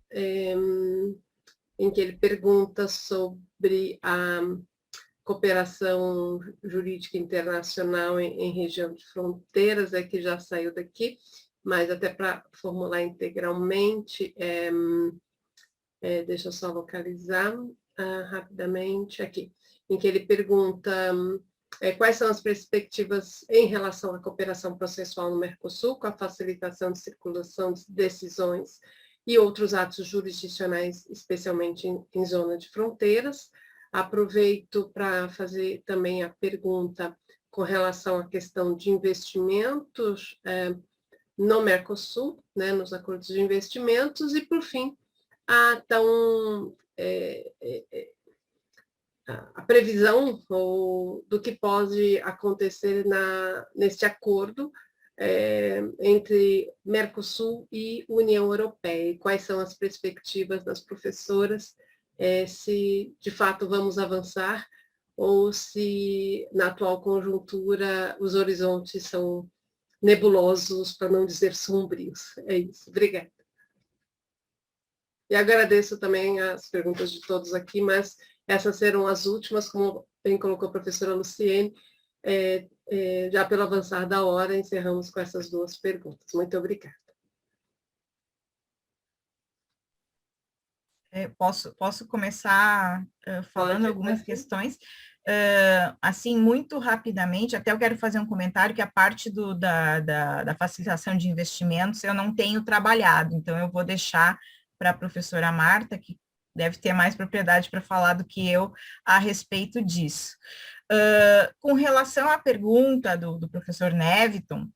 em que ele pergunta sobre a cooperação jurídica internacional em região de fronteiras, que já saiu daqui, mas até para formular integralmente, deixa eu só localizar rapidamente aqui, em que ele pergunta quais são as perspectivas em relação à cooperação processual no Mercosul, com a facilitação de circulação de decisões e outros atos jurisdicionais, especialmente em zona de fronteiras. Aproveito para fazer também a pergunta com relação à questão de investimentos no Mercosul, né, nos acordos de investimentos, e, por fim, a previsão do que pode acontecer neste acordo entre Mercosul e União Europeia, e quais são as perspectivas das professoras, se de fato vamos avançar, ou se na atual conjuntura os horizontes são nebulosos, para não dizer sombrios. É isso, obrigada. E agradeço também as perguntas de todos aqui, mas essas serão as últimas, como bem colocou a professora Luciene, já pelo avançar da hora, encerramos com essas duas perguntas. Muito obrigada. Posso começar falando algumas questões? Assim, muito rapidamente, até eu quero fazer um comentário que a parte da facilitação de investimentos eu não tenho trabalhado, então eu vou deixar para a professora Marta, que deve ter mais propriedade para falar do que eu a respeito disso. Com relação à pergunta do professor Neviton,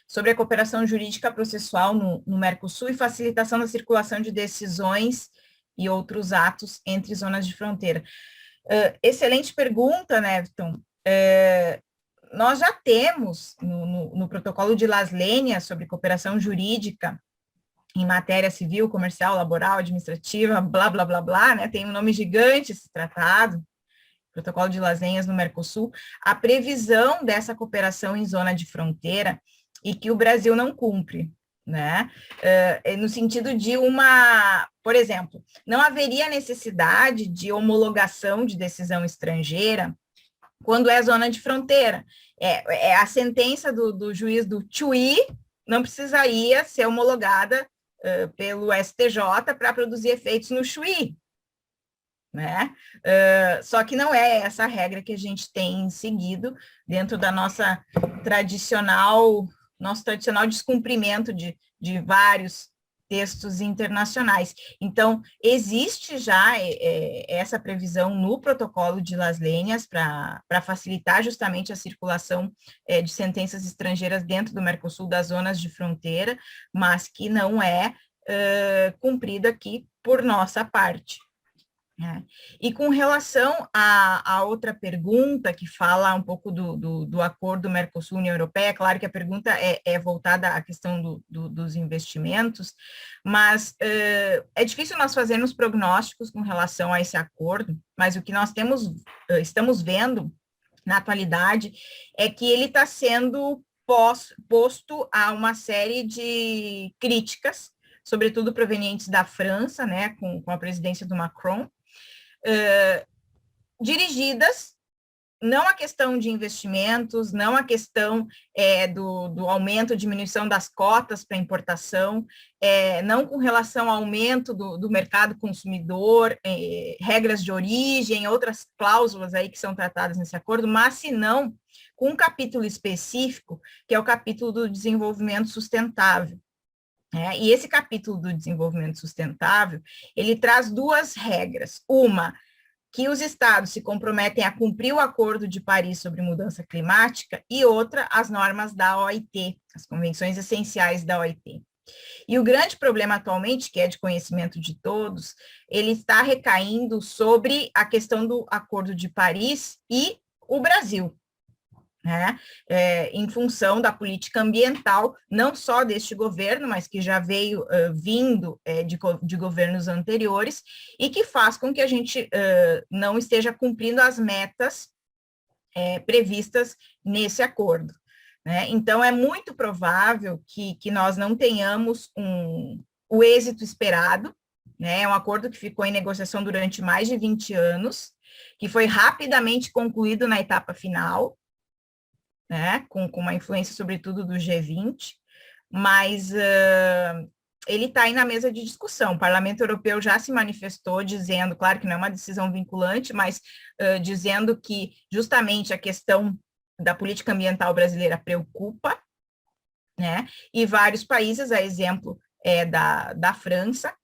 sobre a cooperação jurídica processual no Mercosul e facilitação da circulação de decisões e outros atos entre zonas de fronteira. Excelente pergunta, Neverton. Nós já temos no protocolo de Las Leñas sobre cooperação jurídica em matéria civil, comercial, laboral, administrativa, blá, blá, blá, blá, né? Tem um nome gigante esse tratado, Protocolo de Las Leñas no Mercosul, a previsão dessa cooperação em zona de fronteira e que o Brasil não cumpre, né? No sentido de por exemplo, não haveria necessidade de homologação de decisão estrangeira quando é zona de fronteira. A sentença do juiz do Chuí não precisaria ser homologada pelo STJ para produzir efeitos no Chuí, né? Só que não é essa a regra que a gente tem seguido dentro da nosso tradicional descumprimento de vários textos internacionais. Então, existe já essa previsão no protocolo de Las Leñas para facilitar justamente a circulação de sentenças estrangeiras dentro do Mercosul, das zonas de fronteira, mas que não é cumprido aqui por nossa parte. E com relação à outra pergunta, que fala um pouco do acordo Mercosul-União Europeia, claro que a pergunta é voltada à questão dos investimentos, mas é difícil nós fazermos prognósticos com relação a esse acordo, mas o que nós estamos vendo na atualidade é que ele está sendo posto a uma série de críticas, sobretudo provenientes da França, né, com a presidência do Macron, dirigidas não à questão de investimentos, não à questão do aumento, diminuição das cotas para importação, não com relação ao aumento do mercado consumidor, regras de origem, outras cláusulas aí que são tratadas nesse acordo, mas senão com um capítulo específico, que é o capítulo do desenvolvimento sustentável. E esse capítulo do desenvolvimento sustentável, ele traz duas regras. Uma, que os estados se comprometem a cumprir o Acordo de Paris sobre mudança climática, e outra, as normas da OIT, as convenções essenciais da OIT. E o grande problema atualmente, que é de conhecimento de todos, ele está recaindo sobre a questão do Acordo de Paris e o Brasil. Né, em função da política ambiental, não só deste governo, mas que já veio vindo de governos anteriores, e que faz com que a gente não esteja cumprindo as metas previstas nesse acordo. Né? Então, é muito provável que nós não tenhamos o êxito esperado, né? É um acordo que ficou em negociação durante mais de 20 anos, que foi rapidamente concluído na etapa final, né, com uma influência, sobretudo, do G20, mas ele está aí na mesa de discussão. O Parlamento Europeu já se manifestou dizendo, claro que não é uma decisão vinculante, mas dizendo que justamente a questão da política ambiental brasileira preocupa, né, e vários países, a exemplo da França,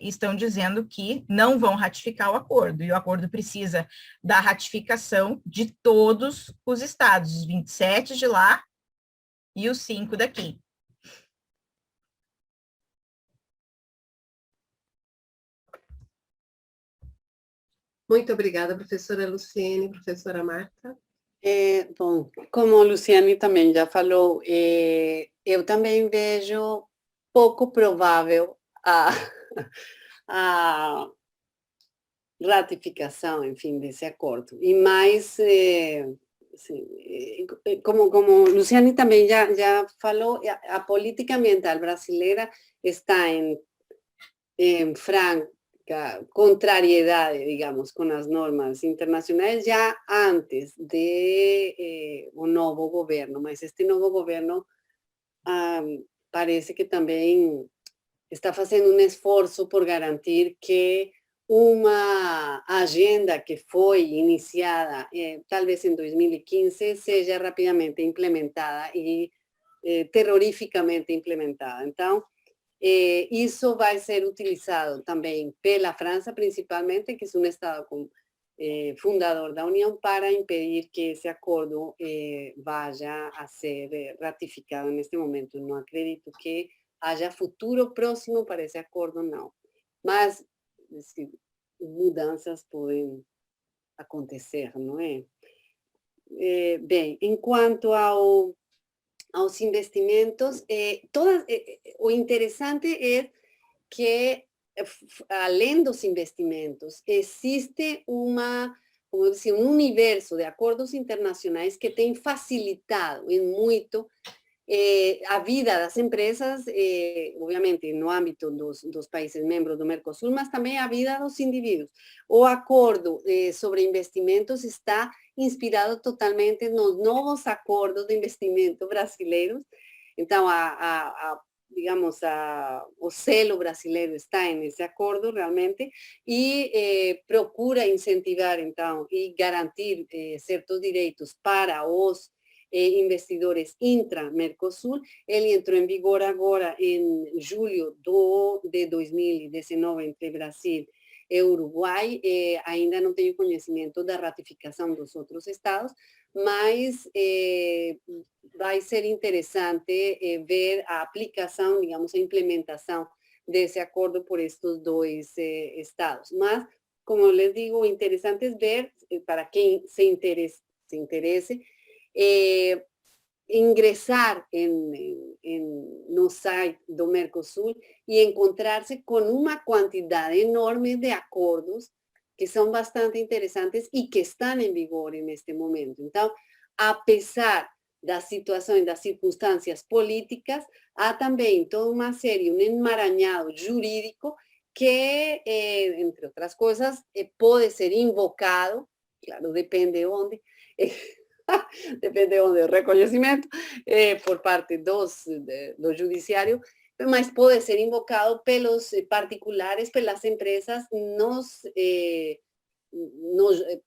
estão dizendo que não vão ratificar o acordo, e o acordo precisa da ratificação de todos os estados, os 27 de lá e os 5 daqui. Muito obrigada, professora Luciene, professora Marta. Bom, como a Luciane também já falou, eu também vejo pouco provável a ratificação, enfim, desse acordo. E mais, assim, como Luciane também já falou, a política ambiental brasileira está em franca contrariedade, digamos, com as normas internacionais já antes de o novo governo, mas este novo governo parece que também está fazendo um esforço por garantir que uma agenda que foi iniciada, talvez em 2015, seja rapidamente implementada e terrorificamente implementada. Então, isso vai ser utilizado também pela França, principalmente, que é um Estado fundador da União, para impedir que esse acordo vá a ser ratificado neste momento. Não acredito que haja futuro próximo para esse acordo, não. Mas mudanças podem acontecer, não é? Bem, em quanto aos investimentos, o interessante é que, além dos investimentos, existe como dizer, um universo de acordos internacionais que tem facilitado em muito a vida das empresas, obviamente no âmbito dos países membros do Mercosul, mas também a vida dos indivíduos. O acordo sobre investimentos está inspirado totalmente nos novos acordos de investimento brasileiros. Então, digamos, o selo brasileiro está nesse acordo realmente e procura incentivar, então, e garantir certos direitos para os investidores intra-Mercosul. Ele entrou em vigor agora em julho de 2019 entre Brasil e Uruguai. Ainda não tenho conhecimento da ratificação dos outros estados, mas vai ser interessante ver a aplicação, digamos, a implementação desse acordo por estes dois estados. Mas, como eu les digo, o interessante é ver, para quem se interesse, ingressar no site do Mercosul e encontrar-se com uma quantidade enorme de acordos que são bastante interessantes e que estão em vigor neste momento. Então, apesar da situação e das circunstâncias políticas, há também toda uma série, um emaranhado jurídico que, entre outras coisas, pode ser invocado, claro, depende de onde, depende de onde o reconhecimento por parte do judiciário, mas pode ser invocado pelos particulares, pelas empresas,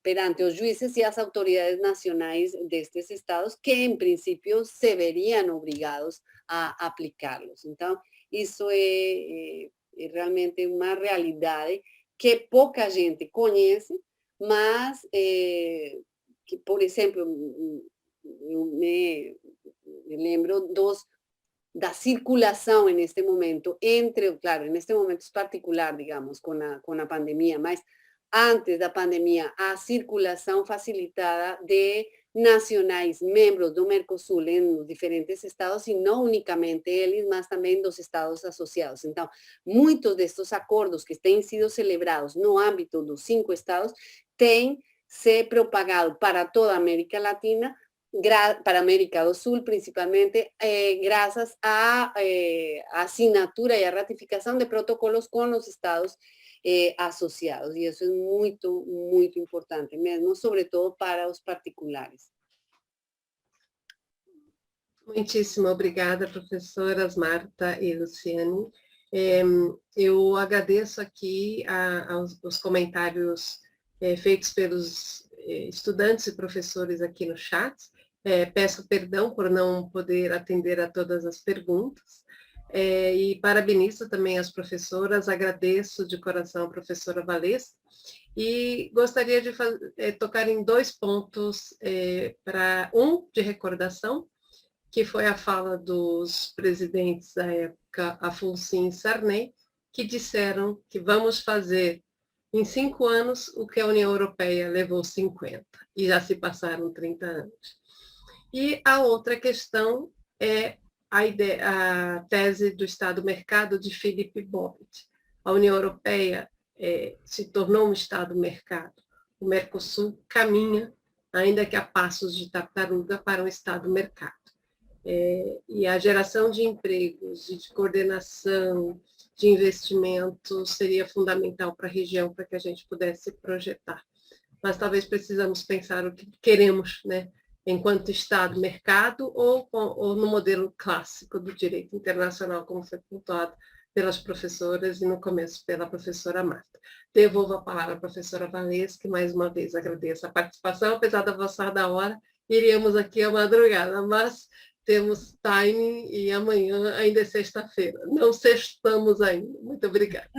perante os juízes e as autoridades nacionais destes estados, que em princípio se veriam obrigados a aplicá-los. Então, isso é realmente uma realidade que pouca gente conhece, mas que, por exemplo, eu me lembro da circulação neste momento claro, neste momento particular, digamos, com a pandemia, mas antes da pandemia, a circulação facilitada de nacionais membros do Mercosul em diferentes estados, e não unicamente eles, mas também dos estados associados. Então, muitos destes acordos que têm sido celebrados no âmbito dos 5 estados têm se propagado para toda a América Latina, para a América do Sul, principalmente, graças à assinatura e à ratificação de protocolos com os estados associados. E isso é muito, muito importante mesmo, sobretudo para os particulares. Muitíssimo obrigada, professoras Marta e Luciane. Eu agradeço aqui os comentários feitos pelos estudantes e professores aqui no chat. Peço perdão por não poder atender a todas as perguntas. E parabenizo também as professoras, agradeço de coração a professora Valesca, e gostaria de tocar em 2 pontos, de recordação, que foi a fala dos presidentes da época, Afonso e Sarney, que disseram que vamos fazer em 5 anos o que a União Europeia levou 50, e já se passaram 30 anos. E a outra questão é a tese do Estado-mercado de Philip Bobbitt. A União Europeia se tornou um Estado-mercado. O Mercosul caminha, ainda que a passos de tartaruga, para um Estado-mercado. E a geração de empregos e de coordenação de investimentos seria fundamental para a região, para que a gente pudesse projetar. Mas talvez precisamos pensar o que queremos, né? Enquanto Estado-mercado ou no modelo clássico do direito internacional, como foi pontuado pelas professoras e no começo pela professora Marta. Devolvo a palavra à professora Valesca, que mais uma vez agradeço a participação, apesar da avançada hora, iríamos aqui à madrugada, mas temos time e amanhã ainda é sexta-feira. Não sextamos ainda. Muito obrigada.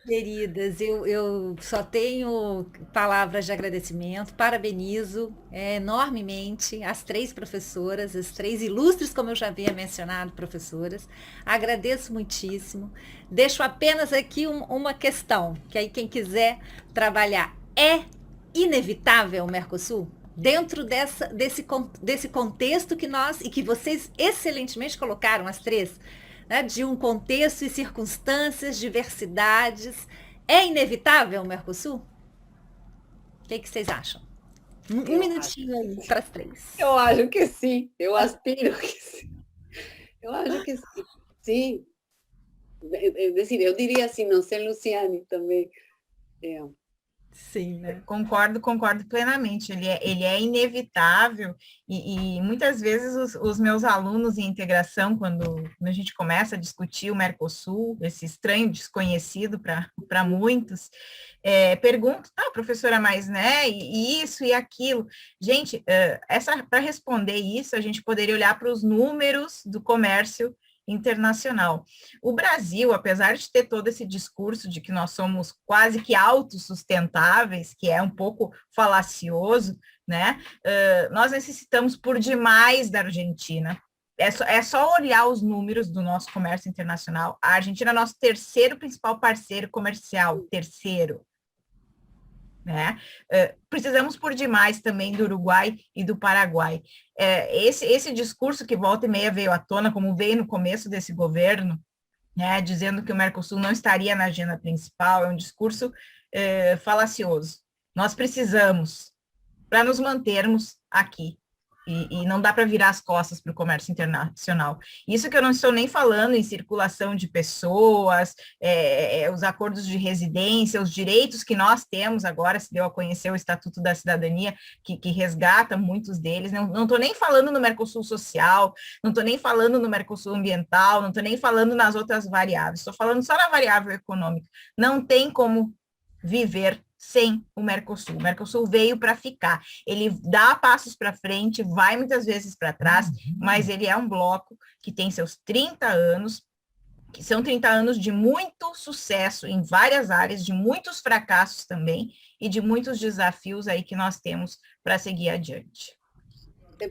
Queridas, eu só tenho palavras de agradecimento, parabenizo enormemente as três professoras, as três ilustres, como eu já havia mencionado, professoras. Agradeço muitíssimo. Deixo apenas aqui uma questão, que aí quem quiser trabalhar, é inevitável o Mercosul? Dentro desse contexto que nós, e que vocês excelentemente colocaram, as três, né, de um contexto e circunstâncias, diversidades. É inevitável o Mercosul? O que vocês acham? Um Eu acho, minutinho aí para as três. eu acho que sim, eu aspiro que sim. Eu acho que sim. Sim. É decir, eu diria assim, não sei, Luciane, também. É. Sim, né? Concordo plenamente. Ele é inevitável e muitas vezes os meus alunos em integração, quando a gente começa a discutir o Mercosul, esse estranho desconhecido para muitos, perguntam, tá, professora, mas né, e isso e aquilo. Gente, para responder isso, a gente poderia olhar para os números do comércio internacional. O Brasil, apesar de ter todo esse discurso de que nós somos quase que autossustentáveis, que é um pouco falacioso, né? Nós necessitamos por demais da Argentina. É só olhar os números do nosso comércio internacional. A Argentina é nosso terceiro principal parceiro comercial, terceiro. Né? Precisamos por demais também do Uruguai e do Paraguai. Esse discurso que volta e meia veio à tona, como veio no começo desse governo, né, dizendo que o Mercosul não estaria na agenda principal, é um discurso falacioso. Nós precisamos, para nos mantermos aqui, e não dá para virar as costas para o comércio internacional. Isso que eu não estou nem falando em circulação de pessoas, os acordos de residência, os direitos que nós temos agora, se deu a conhecer o Estatuto da Cidadania, que resgata muitos deles. Não estou nem falando no Mercosul social, não estou nem falando no Mercosul ambiental, não estou nem falando nas outras variáveis, estou falando só na variável econômica. Não tem como viver sem o Mercosul. O Mercosul veio para ficar. Ele dá passos para frente, vai muitas vezes para trás, mas ele é um bloco que tem seus 30 anos, que são 30 anos de muito sucesso em várias áreas, de muitos fracassos também, e de muitos desafios aí que nós temos para seguir adiante.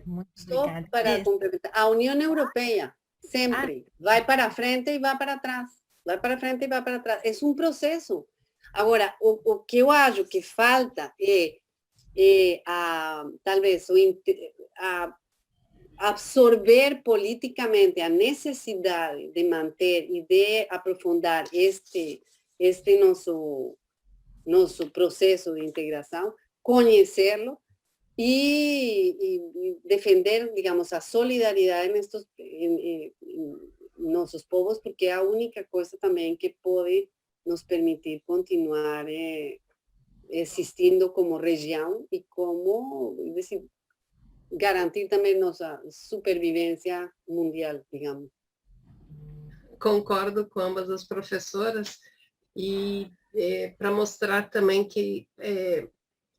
Muito Só obrigada. para complementar, a União Europeia sempre vai para frente e vai para trás. Vai para frente e vai para trás. É um processo. Agora, o que eu acho que falta talvez absorver politicamente a necessidade de manter e de aprofundar este nosso processo de integração, conhecê-lo e defender, digamos, a solidariedade em nossos povos, porque é a única coisa também que pode nos permitir continuar existindo como região e como, decir, garantir também nossa supervivência mundial, digamos. Concordo com ambas as professoras e para mostrar também que,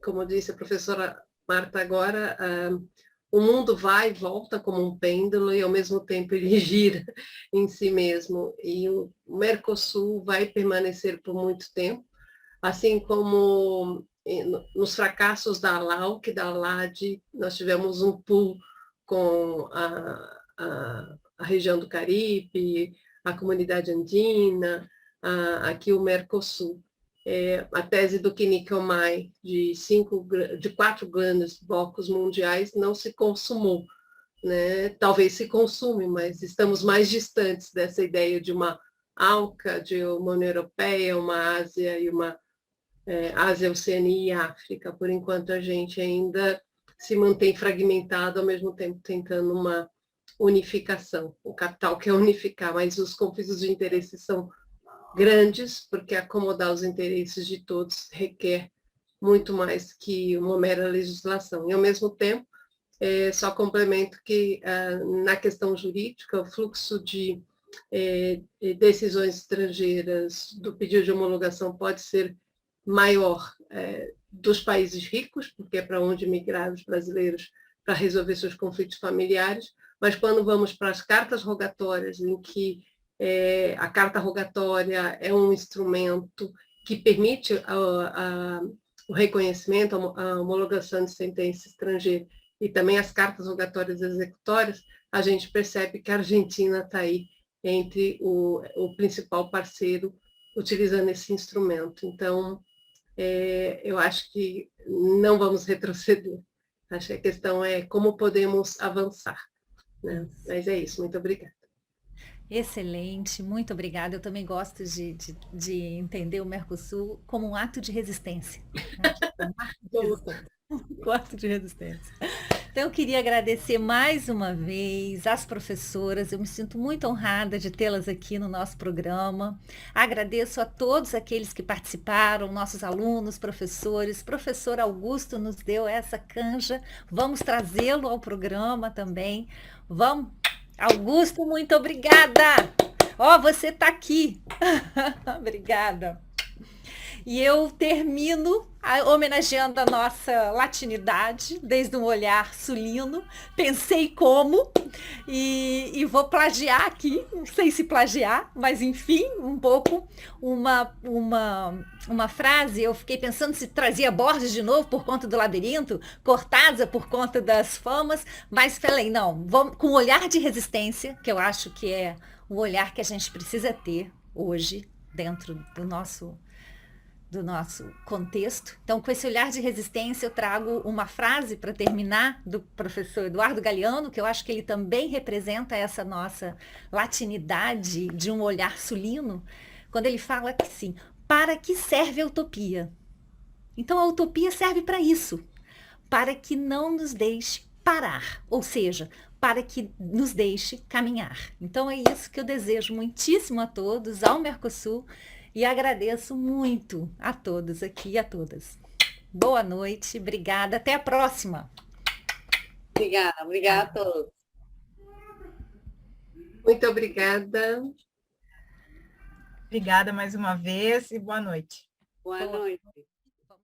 como disse a professora Marta agora, o mundo vai e volta como um pêndulo e, ao mesmo tempo, ele gira em si mesmo. E o Mercosul vai permanecer por muito tempo, assim como nos fracassos da ALAU, da ALAD, nós tivemos um pool com a região do Caribe, a comunidade andina, aqui o Mercosul. A tese do Kinikomai de 4 grandes blocos mundiais não se consumou, né? Talvez se consume, mas estamos mais distantes dessa ideia de uma ALCA, de uma União Europeia, uma Ásia e uma Ásia, Oceania e África. Por enquanto a gente ainda se mantém fragmentado, ao mesmo tempo tentando uma unificação. O capital quer unificar, mas os conflitos de interesse são grandes, porque acomodar os interesses de todos requer muito mais que uma mera legislação. E, ao mesmo tempo, só complemento que, na questão jurídica, o fluxo de decisões estrangeiras do pedido de homologação pode ser maior dos países ricos, porque é para onde migraram os brasileiros para resolver seus conflitos familiares, mas quando vamos para as cartas rogatórias em que A carta rogatória é um instrumento que permite o reconhecimento, a homologação de sentença estrangeira e também as cartas rogatórias executórias, a gente percebe que a Argentina está aí entre o principal parceiro utilizando esse instrumento. Então, eu acho que não vamos retroceder. Acho que a questão é como podemos avançar, né? Mas é isso, muito obrigada. Excelente, muito obrigada. Eu também gosto de entender o Mercosul como um ato de resistência. Um ato de resistência. Então, eu queria agradecer mais uma vez às professoras. Eu me sinto muito honrada de tê-las aqui no nosso programa. Agradeço a todos aqueles que participaram, nossos alunos, professores. Professor Augusto nos deu essa canja. Vamos trazê-lo ao programa também. Vamos. Augusto, muito obrigada. Ó, você está aqui. Obrigada. E eu termino homenageando a nossa latinidade, desde um olhar sulino. Pensei como, e vou plagiar aqui, não sei se plagiar, mas enfim, um pouco, uma frase. Eu fiquei pensando se trazia Borges de novo por conta do labirinto, Cortázar por conta das famas, mas falei, não, vamos, com o olhar de resistência, que eu acho que é o olhar que a gente precisa ter hoje, dentro do nosso contexto. Então, com esse olhar de resistência, eu trago uma frase para terminar do professor Eduardo Galeano, que eu acho que ele também representa essa nossa latinidade de um olhar sulino, quando ele fala que sim, para que serve a utopia? Então, a utopia serve para isso, para que não nos deixe parar, ou seja, para que nos deixe caminhar. Então, é isso que eu desejo muitíssimo a todos, ao Mercosul, e agradeço muito a todos aqui e a todas. Boa noite, obrigada, até a próxima. Obrigada a todos. Muito obrigada. Obrigada mais uma vez e boa noite. Boa noite.